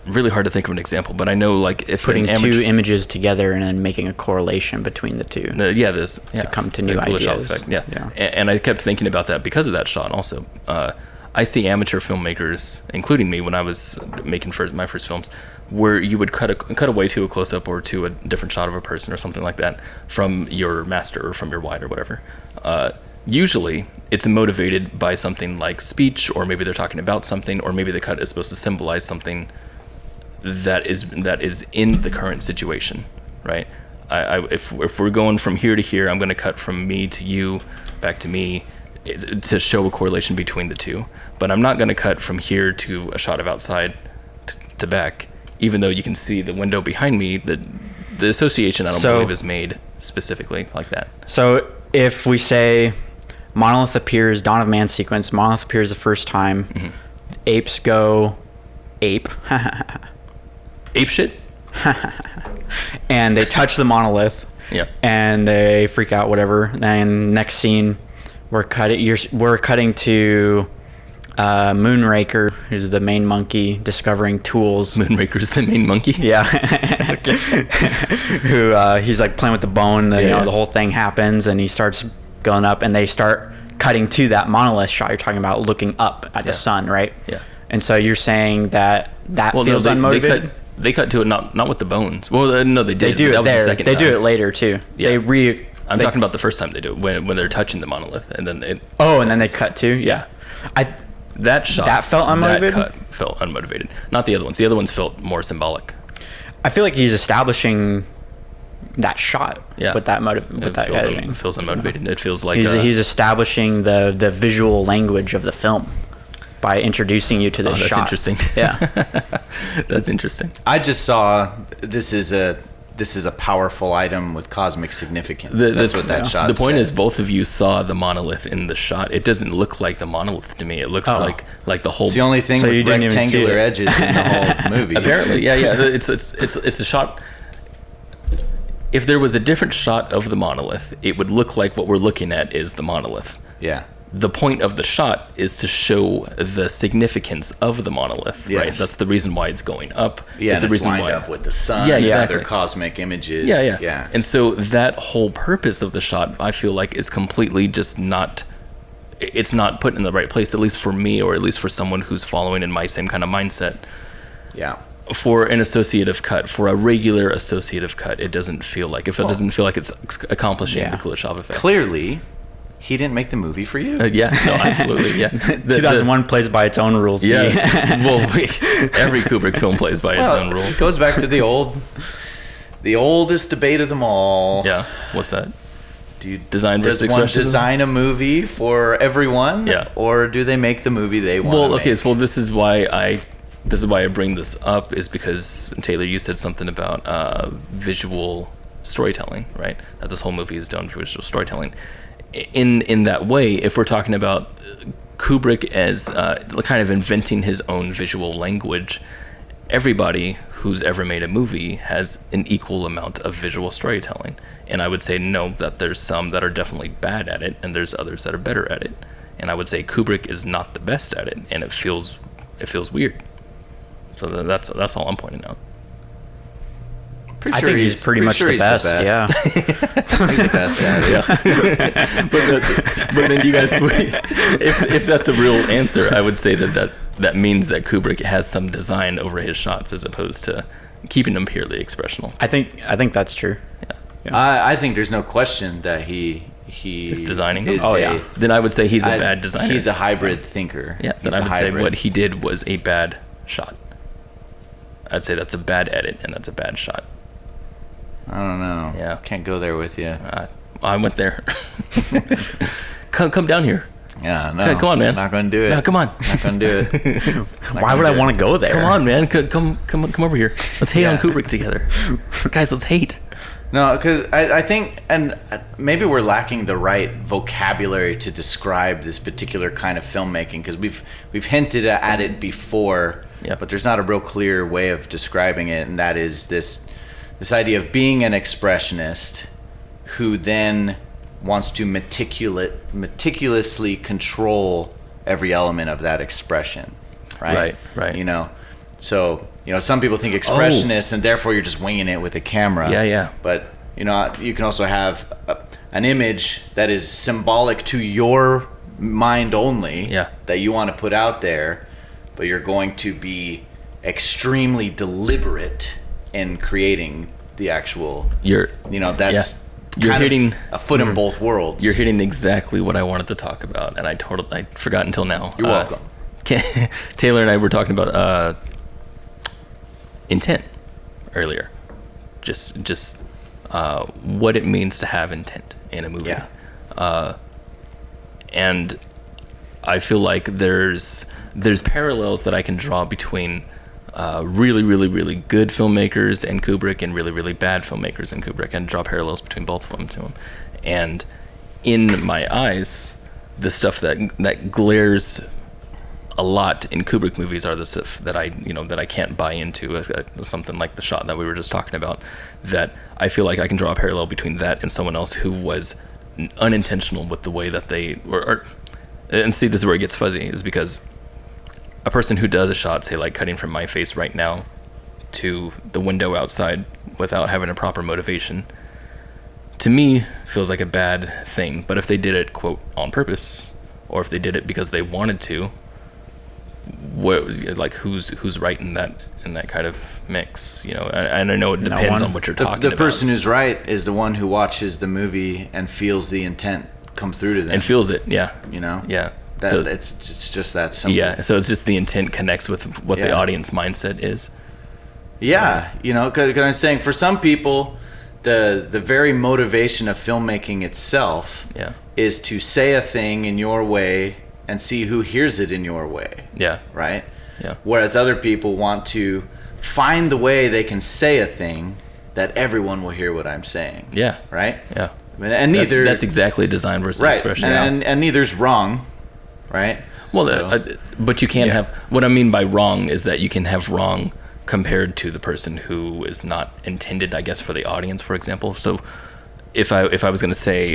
really hard to think of an example, but I know like if
putting two images together and then making a correlation between the two.
To
come to new ideas.
Effect, and I kept thinking about that because of that shot. Also, I see amateur filmmakers, including me, when I was making my first films, where you would cut away to a close up or to a different shot of a person or something like that from your master or from your wide or whatever. Usually it's motivated by something like speech, or maybe they're talking about something, or maybe the cut is supposed to symbolize something that is in the current situation, right? If we're going from here to here, I'm going to cut from me to you, back to me, to show a correlation between the two. But I'm not going to cut from here to a shot of outside to back, even though you can see the window behind me. The association I don't believe is made specifically like that.
So if we say monolith appears, Dawn of Man sequence, monolith appears the first time, mm-hmm. Apes go ape.
Ape shit?
And they touch the monolith.
Yeah.
And they freak out, whatever. And next scene, we're cutting to Moonraker, who's the main monkey, discovering tools.
Moonraker's the main monkey?
Yeah. Who he's like playing with the bone. The whole thing happens, and he starts going up, and they start cutting to that monolith shot you're talking about, looking up at the sun, right?
Yeah.
And so you're saying that feels unmotivated?
They cut to it not with the bones. Well, no, they did.
They do it
that was
there.
The second
they
time.
do it later too.
Yeah. I'm talking about the first time they do it, when they're touching the monolith, and then
and then they cut to
that shot
that felt unmotivated.
That cut felt unmotivated. Not the other ones. The other ones felt more symbolic.
I feel like he's establishing that shot with that editing.
It feels unmotivated. It feels like
he's establishing the visual language of the film by introducing you to this shot.
That's interesting.
Yeah.
That's interesting.
I just saw, this is a this is a powerful item with cosmic significance. That's what that shot
The point
says.
is, both of you saw the monolith in the shot. It doesn't look like the monolith to me. It looks like the whole.
It's the only thing
So you
with
didn't even see
rectangular
it.
edges in the whole movie.
Apparently, yeah. It's a shot. If there was a different shot of the monolith, it would look like what we're looking at is the monolith.
Yeah.
The point of the shot is to show the significance of the monolith, right?
Yes.
That's the reason why it's going up.
Yeah,
it's
and
the
it's
reason
lined
why.
up with the sun,
Yeah,
and
exactly.
other cosmic images.
Yeah. And so that whole purpose of the shot, I feel like, is completely just not. It's not put in the right place, at least for me, or at least for someone who's following in my same kind of mindset.
Yeah.
For an associative cut, for a regular associative cut, it doesn't feel like doesn't feel like it's accomplishing the Kuleshov effect.
Clearly, he didn't make the movie for you.
Yeah, no, absolutely, yeah.
2001 plays by its own rules.
Yeah,
D.
well, every Kubrick film plays by its own rules.
It goes back to the oldest debate of them all.
Yeah, what's that?
Do you
Design versus
does one
expressionism?
design a movie for everyone?
Yeah.
Or do they make the movie they want?
Well, okay, well, this is why I bring this up, is because, Taylor, you said something about visual storytelling, right? That this whole movie is done for visual storytelling. In that way, if we're talking about Kubrick as kind of inventing his own visual language, everybody who's ever made a movie has an equal amount of visual storytelling. And I would say no, that there's some that are definitely bad at it, and there's others that are better at it. And I would say Kubrick is not the best at it, and it feels weird. So that's all I'm pointing out.
I think he's pretty much the best. Yeah.
He's the best at it.
But then you guys, if that's a real answer, I would say that means that Kubrick has some design over his shots as opposed to keeping them purely expressional.
I think that's true.
I think there's no question that he
Is designing?
is
Oh,
a-
Then I would say he's a bad designer.
He's a hybrid thinker.
Yeah, then
He's
I
a
would say
hybrid.
what he did was a bad shot. I'd say that's a bad edit and that's a bad shot.
I don't know.
Yeah.
Can't go there with you.
I went there. Come down here.
Yeah, no.
Come on, man.
Not going to do it.
No, come on.
Not going to do it.
Why would I want to go there?
Come on, man. Come over here. Let's hate on
Yeah.
Kubrick together. Guys, let's hate.
No, because I think, and maybe we're lacking the right vocabulary to describe this particular kind of filmmaking, because we've hinted at it before,
Yep.
but there's not a real clear way of describing it, and that is this idea of being an expressionist who then wants to meticulously control every element of that expression, right?
Right.
You know, so some people think expressionist, and therefore you're just winging it with a camera.
Yeah.
But you can also have an image that is symbolic to your mind only.
Yeah.
That you want to put out there, but you're going to be extremely deliberate in creating the actual. You're kind of
hitting
a foot in both worlds.
You're hitting exactly what I wanted to talk about, and I forgot until now.
You're welcome.
Taylor and I were talking about intent earlier. Just what it means to have intent in a movie.
Yeah.
And I feel like there's parallels that I can draw between really, really, really good filmmakers and Kubrick, and really, really bad filmmakers and Kubrick, and draw parallels between both of them to him. And in my eyes, the stuff that glares a lot in Kubrick movies are the stuff that I can't buy into, something like the shot that we were just talking about, that I feel like I can draw a parallel between that and someone else who was unintentional with the way that they were. And see, this is where it gets fuzzy, is because a person who does a shot, say like cutting from my face right now to the window outside without having a proper motivation, to me feels like a bad thing. But if they did it, quote, on purpose, or if they did it because they wanted to, who's right in that kind of mix, and I know it depends on what you're talking about.
The person who's right is the one who watches the movie and feels the intent come through to them
and feels it. Yeah.
Yeah.
So
it's just that simple.
Yeah, so it's just the intent connects with what the audience mindset is.
Yeah, because I'm saying for some people, the very motivation of filmmaking itself is to say a thing in your way and see who hears it in your way.
Yeah.
Right?
Yeah.
Whereas other people want to find the way they can say a thing that everyone will hear what I'm saying.
Yeah.
Right?
Yeah.
And neither...
That's exactly design versus expression.
And neither's wrong, right?
Well,
So-
but you can't have... What I mean by wrong is that you can have wrong compared to the person who is not intended, I guess, for the audience, for example. So if I was going to say...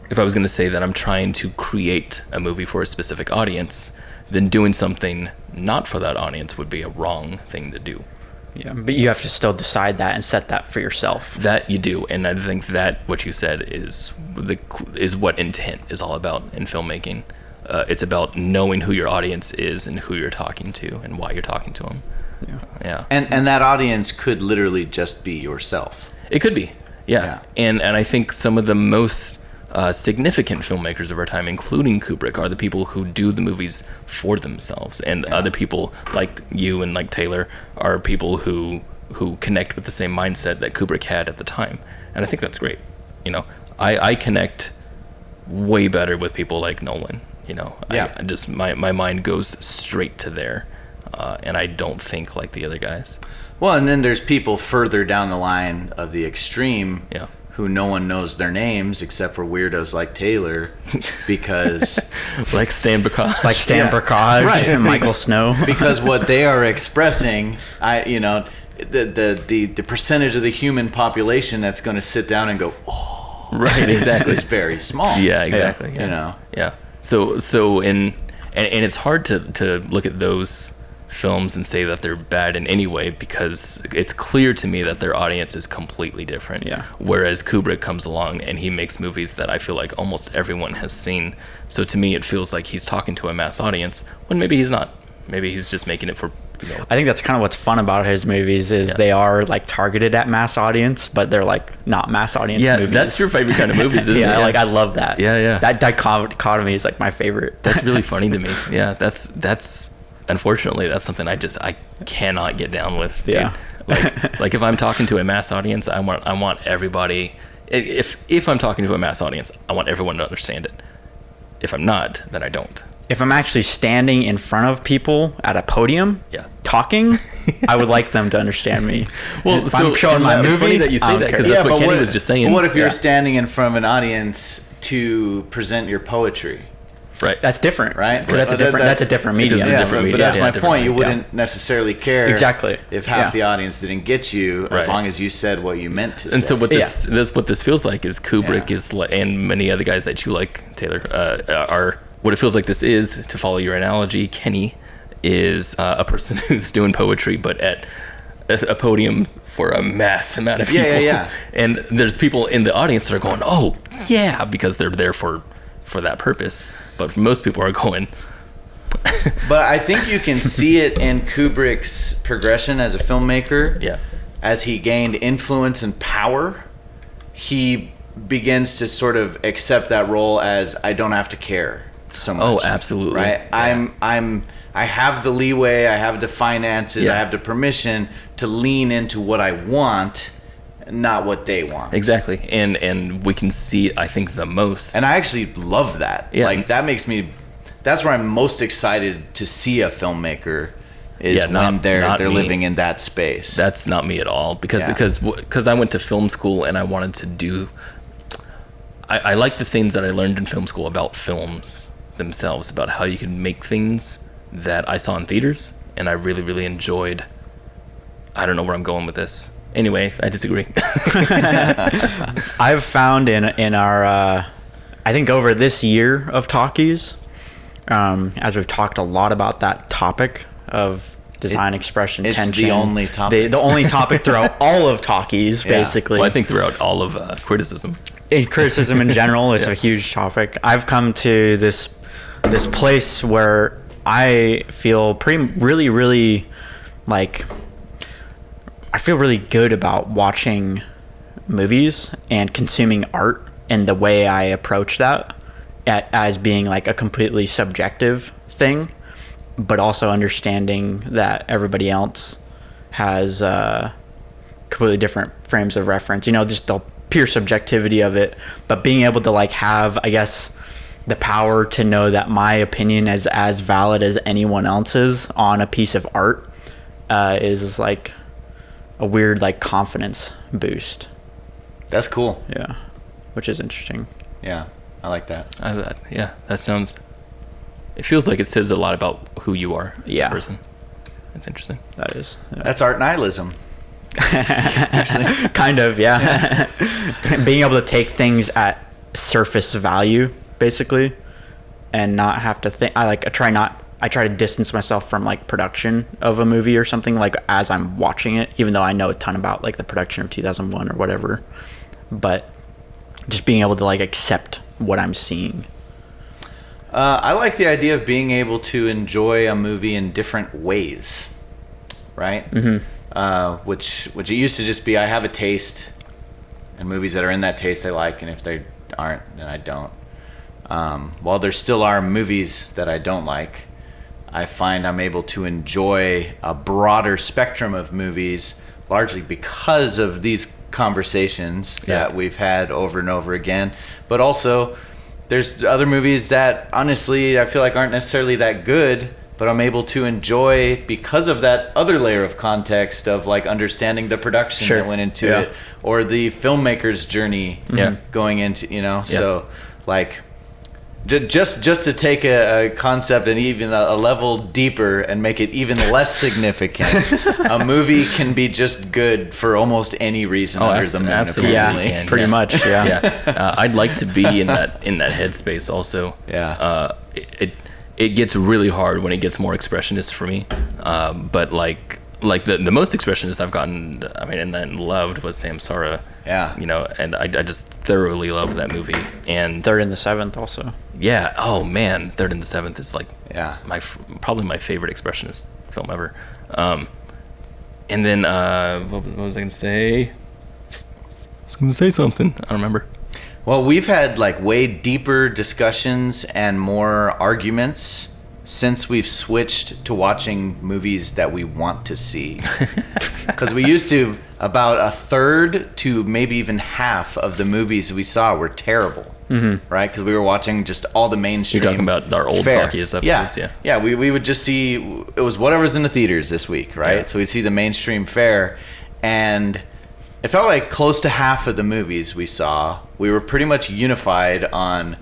if I was going to say that I'm trying to create a movie for a specific audience, then doing something not for that audience would be a wrong thing to do.
Yeah, but you have to still decide that and set that for yourself.
That you do, and I think that what you said is what intent is all about in filmmaking. It's about knowing who your audience is and who you're talking to and why you're talking to them. Yeah.
And that audience could literally just be yourself.
It could be, yeah. And I think some of the most significant filmmakers of our time, including Kubrick, are the people who do the movies for themselves, and other people like you and like Taylor are people who connect with the same mindset that Kubrick had at the time, and I think that's great. You know, I connect way better with people like Nolan. You know, I just my mind goes straight to there, and I don't think like the other guys.
Well, and then there's people further down the line of the extreme.
Yeah.
Who no one knows their names except for weirdos like Taylor, because
like Stan Brakhage,
Brakhage,
right.
and Michael Snow,
because what they are expressing, the percentage of the human population that's going to sit down and go, oh,
right, exactly,
is very small.
Yeah, exactly. Yeah.
You know,
yeah. So and it's hard to look at those films and say that they're bad in any way, because it's clear to me that their audience is completely different.
Yeah.
Whereas Kubrick comes along and he makes movies that I feel like almost everyone has seen. So to me, it feels like he's talking to a mass audience when maybe he's not. Maybe he's just making it for,
I think that's kind of what's fun about his movies is they are like targeted at mass audience, but they're like not mass audience movies. Yeah,
that's your favorite kind of movies, isn't it?
Yeah, like I love that.
Yeah.
That dichotomy is like my favorite.
That's really funny to me. Yeah, that's unfortunately, that's something I cannot get down with. Dude.
Yeah.
Like if I'm talking to a mass audience, I want everybody. If I'm talking to a mass audience, I want everyone to understand it. If I'm not, then I don't.
If I'm actually standing in front of people at a podium, talking, I would like them to understand me.
Well,
if I'm showing my movie,
it's funny that you say that, because that's what Kenny was just saying.
What if you're standing in front of an audience to present your poetry?
Right.
That's different,
right?
Because that's a different medium.
But that's my point. You wouldn't necessarily care if half the audience didn't get you, as long as you said what you meant to say.
And so what this feels like is Kubrick is, and many other guys that you like, Taylor, are what it feels like. This is, to follow your analogy, Kenny is a person who's doing poetry, but at a podium for a mass amount of people.
Yeah.
And there's people in the audience that are going, "Oh, yeah," because they're there for that purpose. But most people are going.
But I think you can see it in Kubrick's progression as a filmmaker.
Yeah.
As he gained influence and power, he begins to sort of accept that role as, I don't have to care so much.
Oh, absolutely.
Right?
Yeah.
I have the leeway, I have the finances, I have the permission to lean into what I want, not what they want.
Exactly. And we can see it, I think, the most.
And I actually love that.
Yeah.
Like, that's where I'm most excited to see a filmmaker is when they're living in that space.
That's not me at all, because I went to film school and I wanted to do. I like the things that I learned in film school about films themselves, about how you can make things that I saw in theaters, and I really, really enjoyed. I don't know where I'm going with this. Anyway, I disagree.
I've found in our, I think over this year of Talkies, as we've talked a lot about that topic of design, expression, tension.
It's the only topic.
The only topic throughout all of Talkies, basically.
Well, I think throughout all of criticism.
Criticism in general, it's a huge topic. I've come to this place where I feel really, really like... I feel really good about watching movies and consuming art, and the way I approach that as being like a completely subjective thing, but also understanding that everybody else has completely different frames of reference, just the pure subjectivity of it, but being able to like have, I guess, the power to know that my opinion is as valid as anyone else's on a piece of art is like a weird like confidence boost.
That's cool.
Yeah, which is interesting.
Yeah, I like that.
Yeah, that sounds. It feels like it says a lot about who you are as a person. That's interesting.
That is. Yeah.
That's art nihilism.
Kind of, yeah. Being able to take things at surface value, basically, and not have to think. I try to distance myself from like production of a movie or something like as I'm watching it, even though I know a ton about like the production of 2001 or whatever. But just being able to like accept what I'm seeing.
I like the idea of being able to enjoy a movie in different ways, right? Mm-hmm. Which it used to just be I have a taste, and movies that are in that taste I like, and if they aren't, then I don't. While there still are movies that I don't like, I find I'm able to enjoy a broader spectrum of movies, largely because of these conversations that we've had over and over again, but also there's other movies that honestly I feel like aren't necessarily that good, but I'm able to enjoy because of that other layer of context of like understanding the production that went into it, or the filmmaker's journey going into, so like just to take a concept and even a level deeper and make it even less significant. A movie can be just good for almost any reason under the moon.
Absolutely,
yeah, pretty much. Yeah,
I'd like to be in that headspace also.
Yeah.
It gets really hard when it gets more expressionist for me. But like the most expressionist I've gotten, I mean, and then loved was Samsara.
Yeah.
And I just thoroughly love that movie. And
Third and the Seventh also.
Yeah. Oh man, Third and the Seventh is like probably my favorite expressionist film ever. And then what was I gonna say? I was gonna say something. I don't remember.
Well, we've had like way deeper discussions and more arguments since we've switched to watching movies that we want to see. Because we used to, about a third to maybe even half of the movies we saw were terrible. Mm-hmm. Right? Because we were watching just all the mainstream.
You're talking about our old Talkies episodes,
yeah. We would just see, it was whatever's in the theaters this week, right? Yeah. So we'd see the mainstream fare, and it felt like close to half of the movies we saw, we were pretty much unified on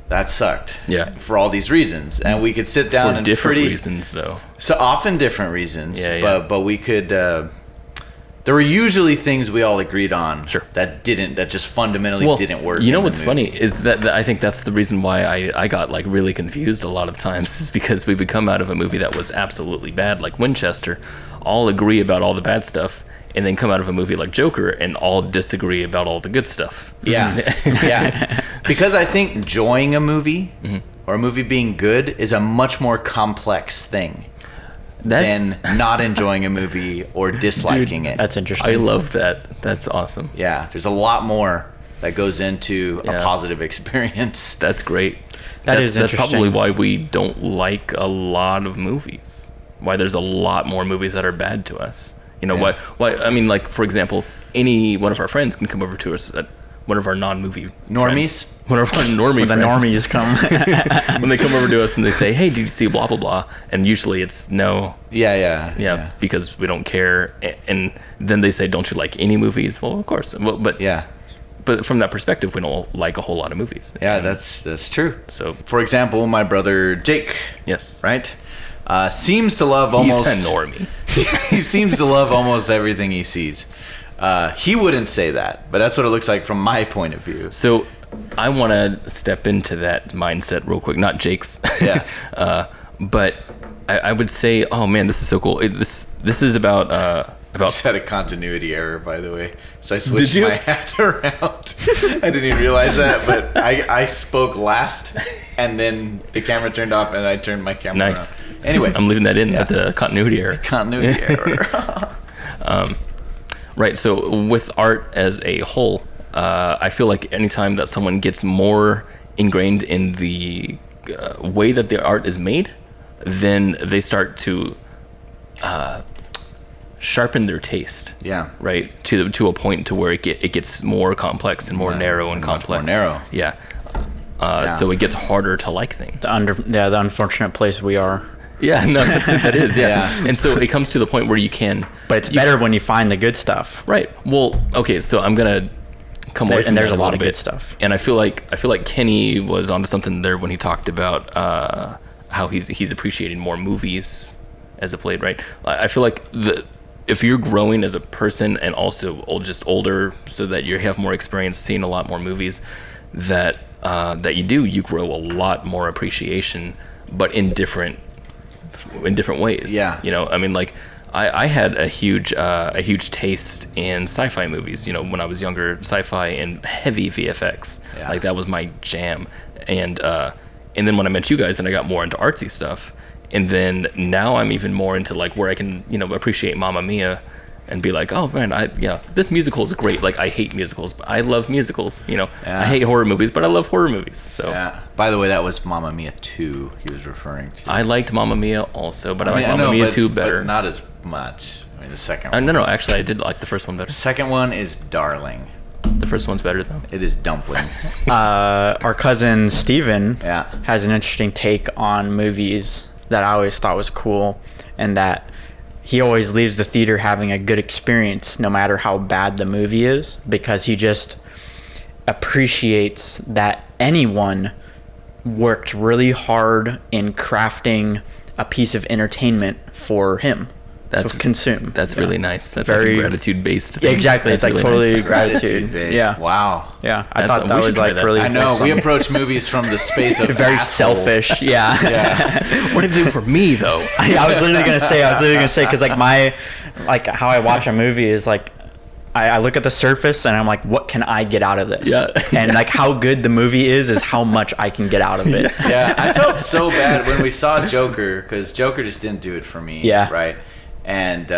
that sucked.
Yeah.
For all these reasons. And we could sit down
for
and
different reasons though.
So often different reasons.
Yeah.
But we could there were usually things we all agreed on that just fundamentally didn't work.
You know what's funny is that I think that's the reason why I got like really confused a lot of times, is because we would come out of a movie that was absolutely bad, like Winchester, all agree about all the bad stuff, and then come out of a movie like Joker and all disagree about all the good stuff.
Yeah. Yeah. Because I think enjoying a movie or a movie being good is a much more complex thing than not enjoying a movie or disliking it.
That's interesting.
I love that. That's awesome.
Yeah. There's a lot more that goes into a positive experience.
That's great.
That's
probably why we don't like a lot of movies. Why there's a lot more movies that are bad to us. Why I mean, like, for example, any one of our friends can come over to us at one of our non-movie
normies
friends. One of our normie
when
friends.
the normies come.
When they come over to us and they say, hey, did you see blah blah blah, and usually it's no.
Yeah,
because we don't care. And then they say, don't you like any movies? Well, of course. But from that perspective, we don't like a whole lot of movies.
Yeah, that's true.
So,
for example, my brother Jake, right, seems to love almost.
He's a normie.
He seems to love almost everything he sees. He wouldn't say that, but that's what it looks like from my point of view.
So I want to step into that mindset real quick, not Jake's.
Yeah.
But I would say, oh man, this is so cool. This is about.
I just had a continuity error, by the way. So I switched my hat around. I didn't even realize that, but I spoke last, and then the camera turned off, and I turned my camera around. Anyway.
I'm leaving that in. Yeah. That's a continuity error.
Continuity error.
Right, so with art as a whole, I feel like anytime that someone gets more ingrained in the way that the art is made, then they start to sharpen their taste.
Yeah.
Right, to a point to where it gets more complex and more narrow and complex.
More narrow.
Yeah. So it gets harder to like things.
The unfortunate place we are.
Yeah, no, that is, yeah.
Yeah.
And so it comes to the point where you can...
But it's better when you find the good stuff.
Right. Well, okay, so I'm going to come away from
and there's
that
a lot
little
of
bit.
good stuff.
And I feel like Kenny was onto something there when he talked about how he's appreciating more movies as of late, right? I feel like if you're growing as a person and also just older, so that you have more experience seeing a lot more movies, that you grow a lot more appreciation, but in different ways.
Yeah.
You know, I mean, like I had a huge taste in sci-fi movies. You know, when I was younger, sci-fi and heavy VFX,
Yeah.
like that was my jam. And then when I met you guys, and I got more into artsy stuff. And then now I'm even more into like where I can, you know, appreciate Mamma Mia and be like, oh man, this musical is great. Like I hate musicals, but I love musicals. You know,
Yeah.
I hate horror movies, but I love horror movies. So
Yeah. By the way, that was Mamma Mia 2 he was referring to.
I liked Mamma Mia also, but I like
know,
Mamma Mia
but-
2
but
better.
not as much. I mean, the second one.
No, actually, I did like the first one better.
Second one is Darling.
The first one's better though.
It is Dumpling.
Our cousin Steven
Yeah.
has an interesting take on movies that I always thought was cool, and that he always leaves the theater having a good experience no matter how bad the movie is, because he just appreciates that anyone worked really hard in crafting a piece of entertainment for him to consume.
That's
Yeah.
really nice. That's
Very-
like a gratitude-based
Yeah,
thing.
exactly.
That's
it's like
really
totally
nice.
gratitude.
Based.
Yeah.
Wow.
Yeah. I
That's-
thought
we
that
should
was
try
like
that.
really
I know. We
wholesome.
approach movies from the space of
Very
asshole.
selfish. Yeah.
Yeah.
What did it do for me though?
I was literally gonna say because like how I watch a movie is like I look at the surface and I'm like, what can I get out of this?
Yeah.
And like how good the movie is how much I can get out of it.
Yeah. I felt so bad when we saw Joker, because Joker just didn't do it for me.
Yeah.
Right. And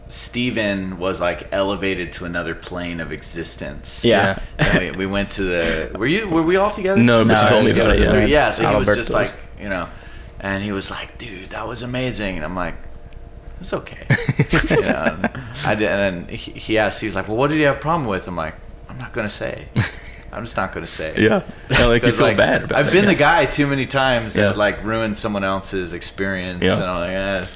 Steven was like elevated to another plane of existence.
Yeah.
And we went to the. Were we all together?
No, but
No,
you told me
it was
about it.
just
Yeah.
three.
Yeah, so he was
Adalberto's.
just like, you know, and he was like, dude, that was amazing. And I'm like, it was okay. You know, and I did, and then he asked, he was like, well, what did you have a problem with? I'm like, I'm not going to say. I'm just not going to say.
Yeah. Yeah, like you
'Cause,
feel
like,
bad about
I've
it,
been
yeah.
the guy too many times
Yeah.
that like ruined someone else's experience.
Yeah.
And I'm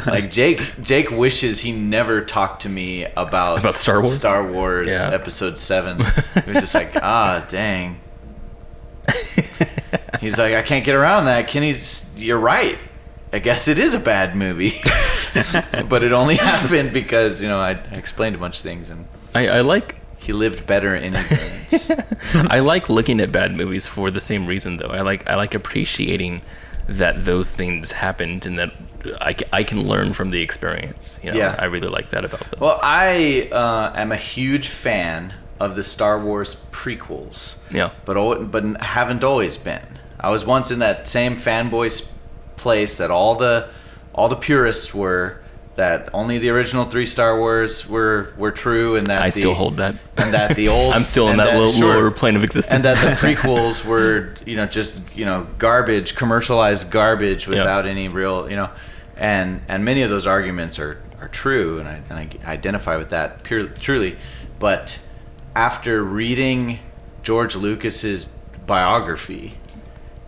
like, like Jake wishes he never talked to me about
Star Wars?
Star Wars
Yeah.
Episode 7. He was just like, dang. He's like, I can't get around that. Kenny's, you're right. I guess it is a bad movie. But it only happened because, you know, I explained a bunch of things and
I like
he lived better in ignorance.
I like looking at bad movies for the same reason though. I like appreciating that those things happened and that I can learn from the experience. You know,
Yeah.
I really like that about those.
Well, I am a huge fan of the Star Wars prequels.
Yeah.
But haven't always been. I was once in that same fanboy place that all the purists were, that only the original 3 Star Wars were true, and that
I still hold that.
and that the old
I'm still in
and
that little
sure,
lower plane of existence.
and that the prequels were, you know, just, you know, garbage, commercialized garbage without any real, you know, and many of those arguments are true, and I identify with that truly, but after reading George Lucas's biography,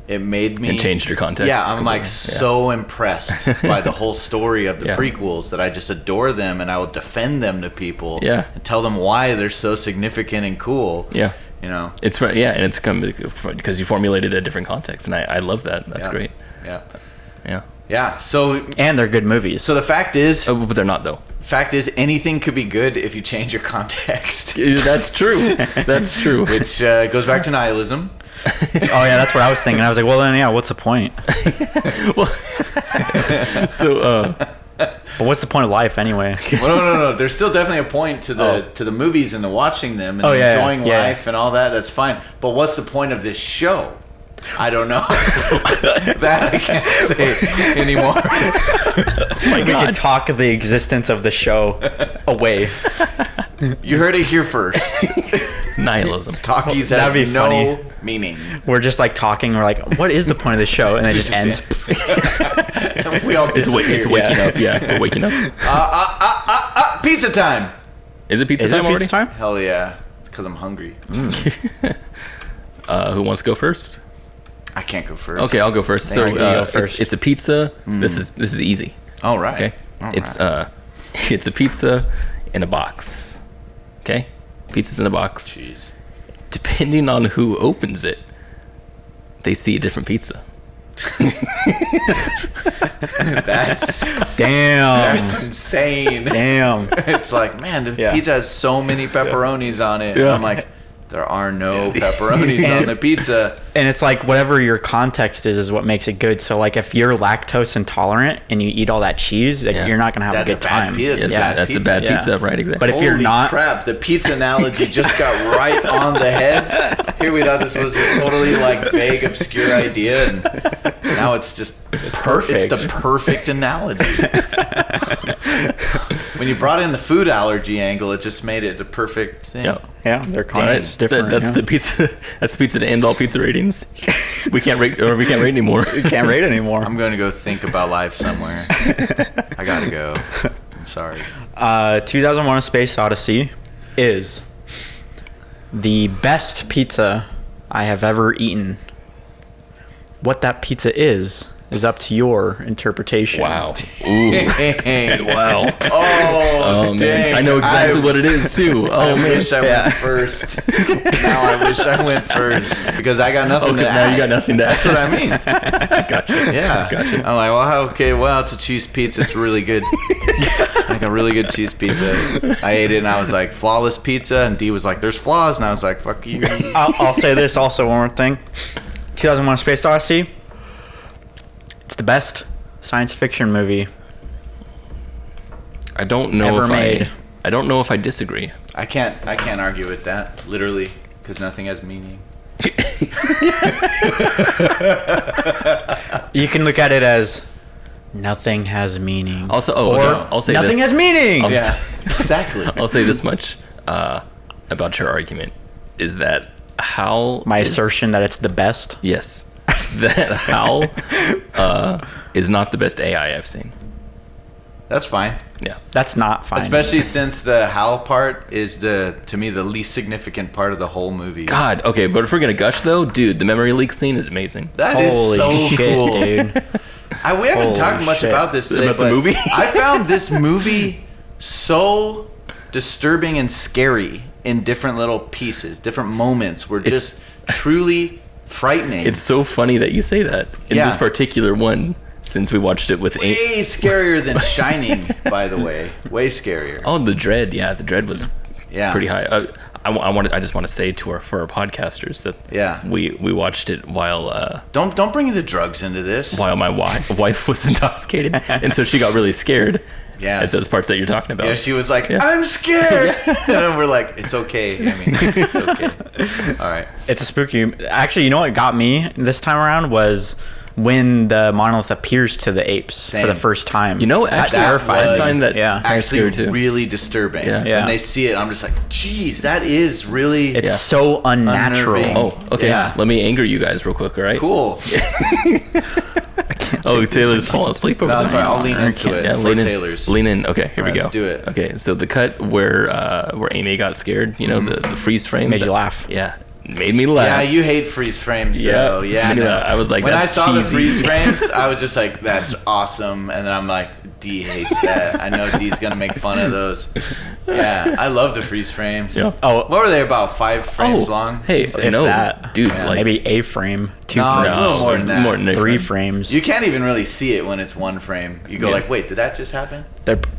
it made me...
It changed your context
Yeah, I'm like
completely.
so impressed by the whole story of the
Yeah.
prequels that I just adore them, and I will defend them to people.
Yeah.
And tell them why they're so significant and cool.
Yeah.
You know?
It's right, yeah, and it's come because you formulated a different context, and I love that. That's
Yeah.
great.
Yeah.
Yeah.
Yeah. So
And they're good movies.
the fact is,
Oh, but they're not though.
anything could be good if you change your context.
That's true. That's true.
Which goes back to nihilism.
Oh yeah, that's what I was thinking. I was like, well then yeah, what's the point?
So
But what's the point of life anyway?
Well, no. There's still definitely a point to the movies and the watching them and enjoying
yeah.
life and all that. That's fine. But what's the point of this show? I don't know. That I can't say anymore.
We could talk the existence of the show away.
You heard it here first.
nihilism.
Talkies
That'd
has
be
no
funny.
meaning.
We're just like talking. We're like, what is the point of the show? And then it just ends.
We all
It's
disappear.
waking up. Yeah, we're waking up.
Pizza time.
Is it pizza
Is it
time already?
pizza time?
Hell yeah. It's because I'm hungry.
Who wants to go first?
I can't go first.
Okay, I'll go first. So
you go first.
It's a pizza. This is easy.
All right.
Okay,
All
it's
right.
it's a pizza in a box. Okay, pizza's in a box.
Jeez.
Depending on who opens it, they see a different pizza.
That's
Damn.
insane.
Damn.
It's like, man, the
Yeah.
pizza has so many pepperonis on it. And
Yeah.
I'm like, there are no pepperonis on the pizza.
And it's like whatever your context is what makes it good. So like if you're lactose intolerant and you eat all that cheese, like,
Yeah.
you're not gonna have
That's
a good
a bad
time.
pizza.
Yeah,
bad
that's
pizza.
a bad
Yeah.
pizza, right? Exactly.
But if you're
Holy
not,
crap, the pizza analogy just got right on the head. Here we thought this was this totally like vague, obscure idea, and now it's just
perfect.
It's the perfect analogy. When you brought in the food allergy angle, it just made it the perfect thing.
Yeah.
yeah, their
All right,
context is different.
that's
yeah.
the pizza. That's pizza to end all pizza ratings. We can't rate anymore.
You can't rate anymore.
I'm going to go think about life somewhere. I gotta go. I'm sorry.
2001: A Space Odyssey is the best pizza I have ever eaten. What that pizza is up to your interpretation.
Wow. Ooh. Wow.
Oh,
Man.
dang.
I know exactly what it is too.
I
Oh man.
wish I went first. Now I wish I went first because I got nothing to
Now
add.
you got nothing to add.
That's what I mean.
Gotcha.
Yeah.
Gotcha.
I'm like, well, okay, well, it's a cheese pizza. It's really good. Like a really good cheese pizza. I ate it and I was like, flawless pizza. And D was like, there's flaws. And I was like, fuck you.
I'll say this also, one more thing. 2001: A Space Odyssey. It's the best science fiction movie
I don't know
ever
if
made.
I don't know if I disagree.
I can't argue with that, literally, because nothing has meaning.
You can look at it as nothing has meaning.
Also, I'll say
nothing
this.
has meaning.
I'll
Yeah, exactly.
I'll say this much about your argument is that Hal
My
is-
assertion that it's the best.
Yes, that Hal is not the best AI I've seen.
That's fine.
Yeah.
That's not fine.
Especially since the Hal part is to me the least significant part of the whole movie.
God. Okay, but if we're gonna gush though, dude, the memory leak scene is amazing.
That is
Holy
so
shit,
cool.
dude.
We haven't
Holy
talked much
shit.
about this today,
About the
but
movie?
I found this movie so disturbing and scary in different little pieces, different moments were just truly frightening.
It's so funny that you say that in
Yeah.
this particular one, since we watched it with
way scarier than Shining, by the way. Way scarier.
Oh, the Dread. Yeah, the Dread was
Yeah.
pretty high. I just want to say for our podcasters that
Yeah.
we watched it while
Don't bring the drugs into this.
my wife was intoxicated, and so she got really scared.
Yeah.
At those parts that you're talking about.
Yeah, she was like,
Yeah.
I'm scared. And we're like, it's okay. I mean, it's okay. All right.
It's a spooky. Actually, you know what got me this time around was when the monolith appears to the apes for the
Same.
first time.
You know,
That
actually,
terrified
I
me.
find that
Yeah.
kind of scary
Actually,
too.
really disturbing.
Yeah.
Yeah.
When they see it, I'm just like, geez, that is really
It's
Yeah.
so unnatural.
Unnerving.
Oh, okay.
Yeah.
Let me anger you guys real quick, all right?
cool.
Oh, Taylor's falling asleep over
No, that's
there.
right. I'll lean into it for
lean in.
Taylor's.
Lean in. Okay, here
All
we
right,
go.
let's do it.
Okay, so the cut where Amy got scared, you know, the freeze frame.
Made you laugh.
Yeah, made me laugh.
Yeah, you hate freeze frames,
Yeah.
so yeah.
Made me
no.
laugh. I was like,
when I
that's
saw the
cheesy.
freeze frames, I was just like, that's awesome. And then I'm like, D hates that. I know D's gonna make fun of those. Yeah, I love the freeze frames.
Yeah.
Oh,
What were they, about 5 frames long?
Hey,
if
no,
that.
dude,
Yeah.
like
maybe a frame, 2
No,
frames,
a little more than that.
more than a
3
frame.
frames.
You can't even really see it when it's 1 frame. You go
Yeah.
like, wait, did that just happen?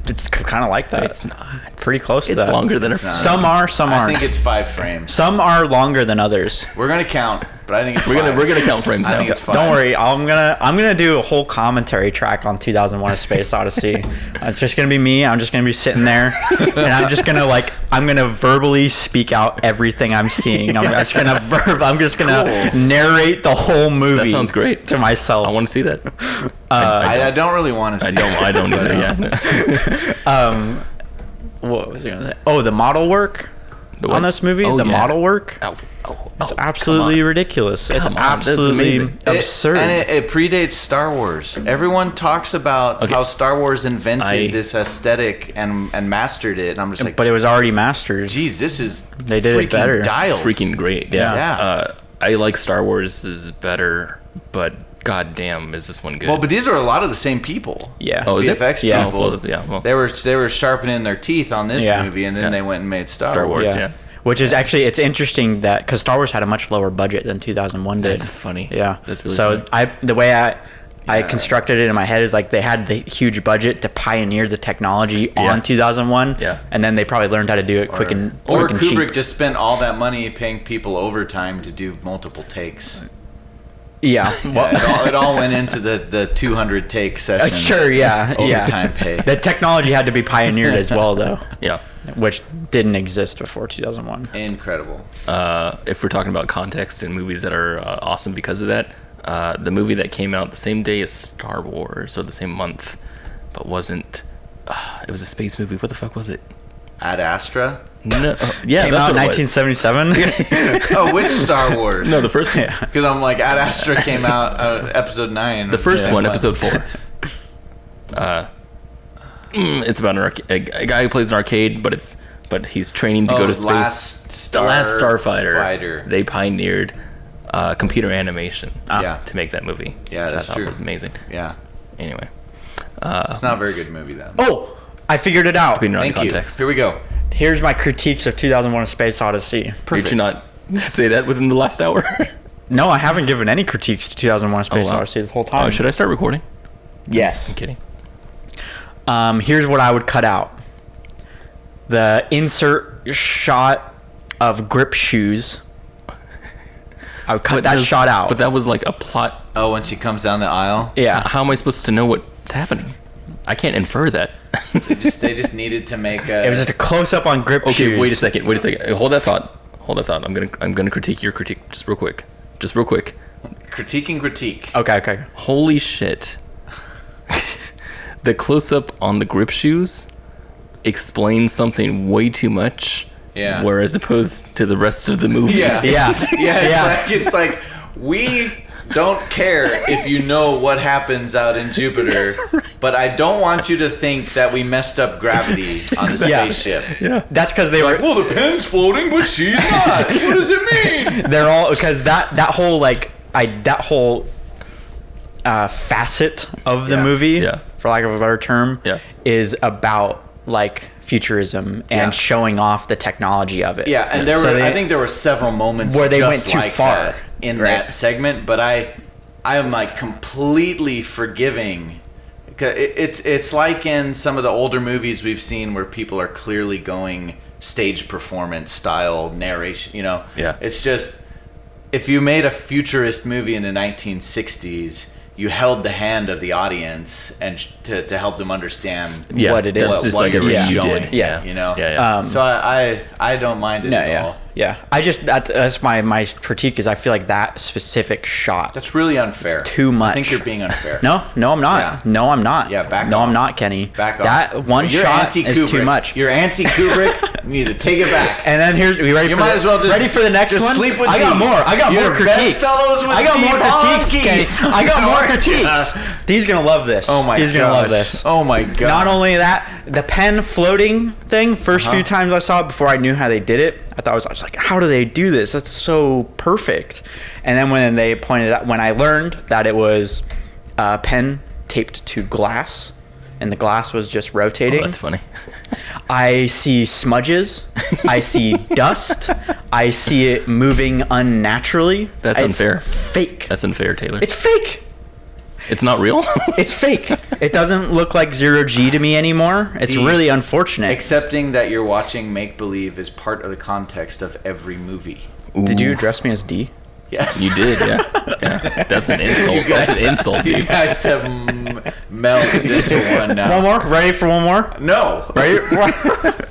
It's kind of like that.
It's not.
Pretty close to
It's
that.
longer than a.
It's not.
Some are, some
I
aren't.
think it's 5 frames.
Some are longer than others.
We're gonna count, but I think it's
We're gonna
5.
we're gonna count frames
I
now.
think it's 5.
Don't worry, I'm gonna do a whole commentary track on 2001: A Space Odyssey. It's just gonna be me. I'm just gonna be sitting there, and I'm just gonna verbally speak out everything I'm seeing. I'm just gonna
Cool.
narrate the whole movie.
That sounds great.
To myself.
I want to see that.
I don't really want to.
I don't either. Yeah.
What was I gonna say? Oh, the model work
The
on
what?
this movie.
Oh,
the
yeah.
model work. It's absolutely ridiculous. It's
Come on, this is
absolutely
amazing.
absurd.
And it predates Star Wars. Everyone talks about
Okay.
how Star Wars invented
I-
this aesthetic and mastered it. And I'm just like,
but it was already mastered.
geez, this is
They did it
freaking
better.
dialed.
Freaking great. Yeah.
Yeah.
I like Star Wars is better but goddamn, is this one good?
Well, but these are a lot of the same people.
Yeah.
Oh, is it?
VFX
Yeah.
people.
Well, yeah, well.
They were sharpening their teeth on this
Yeah.
movie, and then they went and made
Star Wars. Yeah.
Which is actually, it's interesting that because Star Wars had a much lower budget than 2001 did.
That's funny.
Yeah.
That's really
so
funny.
the way I
Yeah.
constructed it in my head is like they had the huge budget to pioneer the technology on 2001.
Yeah.
And then they probably learned how to do it quick and
Kubrick
cheap.
just spent all that money paying people overtime to do multiple takes.
Yeah.
Yeah, it all went into the 200 take session.
Sure. Yeah.
Overtime
yeah.
pay.
The technology had to be pioneered as well, though,
Yeah.
which didn't exist before 2001.
Incredible.
If we're talking about context and movies that are awesome because of that, the movie that came out the same day as Star Wars, or the same month, but wasn't. It was a space movie. What the fuck was it?
Ad Astra?
No, yeah,
Came
that's
out in
what it was.
1977.
Oh, which Star Wars?
No, the first one.
Yeah.
Because I'm like, Ad Astra came out episode 9.
The first
Yeah.
one, episode 4. It's about a guy who plays an arcade, but he's training to go to space. The last Starfighter.
Fighter.
They pioneered computer animation
Yeah.
to make that movie.
Yeah,
which
that's
I thought
true.
was amazing.
Yeah.
Anyway,
It's not a very good movie, though.
Oh, I figured it out.
depending on
Thank you.
context.
Here we go.
Here's my critiques of 2001: A Space Odyssey.
Did you not say that within the last hour?
No, I haven't given any critiques to 2001: A Space
wow.
Odyssey this whole time.
Oh, should I start recording?
Yes.
I'm kidding.
Here's what I would cut out. The insert shot of grip shoes. I would cut that shot out.
But that was like a plot.
Oh, when she comes down the aisle?
yeah.
How am I supposed to know what's happening? I can't infer that.
They just needed to make a...
It was just a close up on grip shoes.
Okay, wait a second. Hold that thought. I'm gonna critique your critique just real quick.
critique.
Okay.
Holy shit. The close up on the grip shoes explains something way too much.
Yeah.
Whereas opposed to the rest of the movie.
Yeah.
Yeah.
Yeah, it's like we don't care if you know what happens out in Jupiter, but I don't want you to think that we messed up gravity on the
Yeah.
spaceship.
Yeah.
That's because they
Like,
were.
well, the pen's floating, but she's not. What does it mean?
They're all because that whole facet of the
Yeah.
movie,
Yeah.
for lack of a better term,
Yeah.
is about like futurism and
Yeah.
showing off the technology of it.
Yeah, and I think there were several moments
where they
just
went too
like
far,
that in
right?
that segment, but I am like completely forgiving. 'Cause it's like in some of the older movies we've seen where people are clearly going stage performance style narration. You know,
Yeah.
It's just if you made a futurist movie in the 1960s. You held the hand of the audience and to help them understand
Yeah,
what it is.
That's just
what
like
you're
everything you
showing.
did.
Yeah.
You know,
Yeah.
So I don't mind it
No,
at
yeah,
all.
yeah. I just that's my critique is I feel like that specific shot.
That's really unfair.
It's too much.
I think you're being unfair.
No, I'm not.
Yeah.
No, I'm not.
Yeah, back
No,
off.
I'm not, Kenny.
Back off.
That one
You're
shot is
anti-Kubrick.
too much.
You're anti-Kubrick. You need to take it back.
And then here's we ready.
You
for
might
the,
as well just
ready for the next
just
one.
sleep with
I got
Dee.
more. I got
You're
more critiques.
bedfellows with
I got
Dee
more critiques, Kenny.
Talkies.
I got more
Oh,
critiques.
yeah.
Dee's gonna love this.
Oh my god.
Dee's gonna love this.
Oh my god.
Not only that, the pen floating thing. First few times I saw it before I knew how they did it, I was like, how do they do this? That's so perfect. And then when they pointed out, when I learned that it was a pen taped to glass, and the glass was just rotating.
Oh, that's funny.
I see smudges. I see dust. I see it moving unnaturally.
That's
It's
unfair.
Fake.
That's unfair, Taylor.
It's fake.
It's not real.
It's fake. It doesn't look like 0G to me anymore. It's
The-
really unfortunate.
Accepting that you're watching make believe is part of the context of every movie.
Did you
Ooh,
address me as D?
Yes.
You did, yeah. Yeah. That's an insult. That's an insult,
You
dude.
guys have melded into one now.
One more? Ready for one more?
No.
Ready?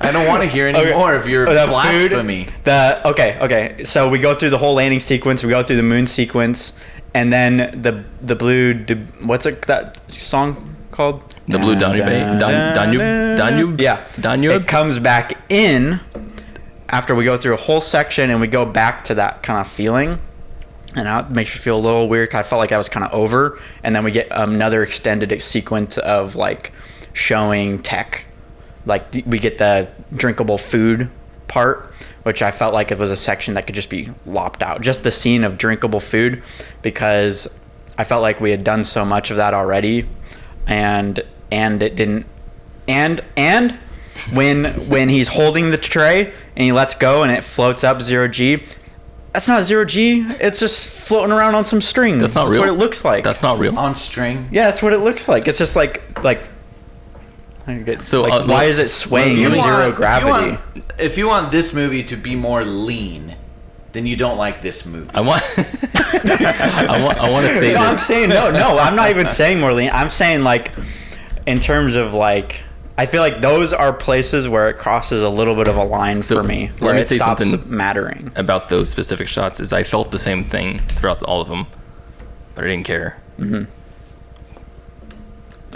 I don't want to hear any
Okay.
more of your
The
blasphemy.
Food, okay. So we go through the whole landing sequence. We go through the moon sequence, and then the blue. What's that song called?
The blue Danube. Danube.
Yeah.
Danube.
It comes back in after we go through a whole section, and we go back to that kind of feeling. And it makes me feel a little weird. 'Cause I felt like I was kind of over, and then we get another extended sequence of like showing tech, like we get the drinkable food part, which I felt like it was a section that could just be lopped out. Just the scene of drinkable food, because I felt like we had done so much of that already, and it didn't. And when he's holding the tray and he lets go and it floats up 0G, that's not 0G. It's just floating around on some string.
That's not real.
That's what it looks like.
That's not real.
On string.
Yeah, that's what it looks like. It's just like.
So,
why is it swaying in zero gravity?
If you want this movie to be more lean, then you don't like this movie.
I want to say
No,
this.
I'm saying no. I'm not even saying more lean. I'm saying like, in terms of like, I feel like those are places where it crosses a little bit of a line
So,
for me,
let
where
me
it
say
stops
something
mattering.
about those specific shots is I felt the same thing throughout all of them, but I didn't care.
Mm-hmm.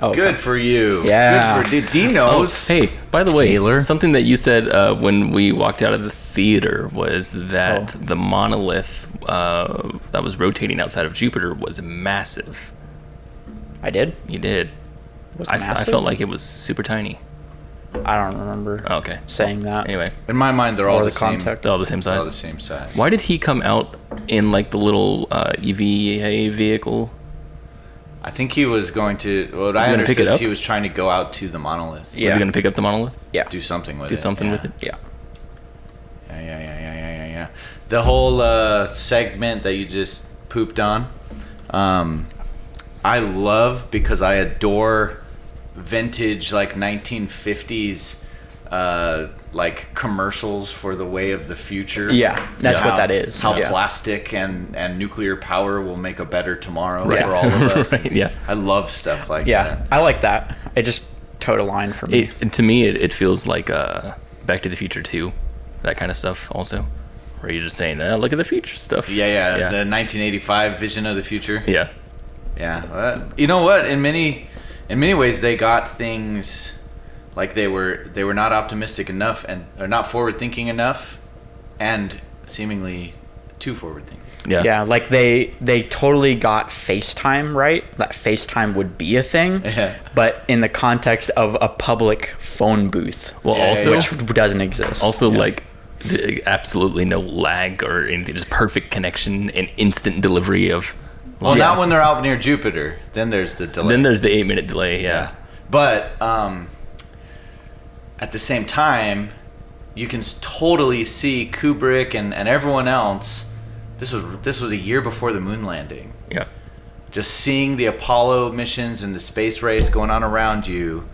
Oh,
Good for you.
Yeah.
Good for D knows.
Hey, by the way,
Taylor.
something that you said when we walked out of the theater was that the monolith that was rotating outside of Jupiter was massive.
I did.
You did. I
massive?
felt like it was super tiny.
I don't remember
Okay.
saying that.
Anyway,
In my mind, they're all
Or
the
the
same.
context.
they're all the same
They're all
size.
the same size.
Why did he come out in like the little EVA vehicle?
I think he was going to. What
Was he
I
gonna pick it
understood,
up?
he was trying to go out to the monolith.
Yeah.
Was he going to pick up the monolith?
Yeah.
Do something with it.
Do something
yeah.
with it?
Yeah.
Yeah. The whole segment that you just pooped on, I love because I adore vintage like 1950s like commercials for the way of the future.
Yeah, that's what that is.
How
Yeah.
plastic and nuclear power will make a better tomorrow
Right.
for all of us.
Right, yeah.
I love stuff like
Yeah,
that.
I like that. It just towed a line for me.
To me, it feels like Back to the Future 2, that kind of stuff also, where you're just saying, look at the future stuff.
Yeah. The 1985 vision of the future.
Yeah.
Yeah, you know what? In many ways, they got things like they were not optimistic enough or not forward thinking enough, and seemingly too forward thinking.
Yeah.
Yeah, like they totally got FaceTime right. That FaceTime would be a thing,
Yeah.
but in the context of a public phone booth,
Well,
Yeah,
also,
which doesn't exist.
also like absolutely no lag or anything, just perfect connection and instant delivery of.
Well,
Yes.
not when they're out near Jupiter. Then there's the delay.
Then there's the 8-minute delay. Yeah.
But at the same time, you can totally see Kubrick and everyone else. This was a year before the moon landing.
Yeah.
Just seeing the Apollo missions and the space race going on around you,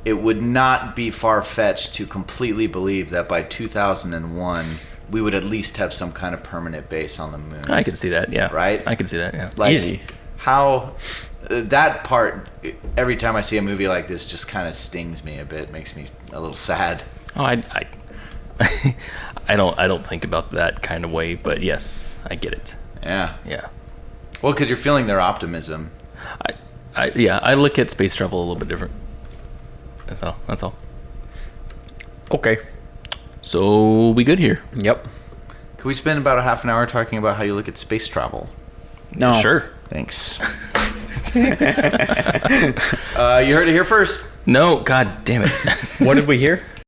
it would not be far-fetched to completely believe that by 2001 we would at least have some kind of permanent base on the moon.
I could see that. Yeah.
Right?
I could see that. Yeah.
Like,
Easy.
How that part, every time I see a movie like this, just kind of stings me a bit, makes me a little sad.
Oh, I don't think about that kind of way, but yes, I get it.
Yeah.
Yeah.
Well, because you're feeling their optimism.
I look at space travel a little bit different. That's all.
Okay.
So we good here?
Yep.
Could we spend about a half an hour talking about how you look at space travel?
No.
Sure.
Thanks. You heard it here first.
No, god damn it.
What did we hear?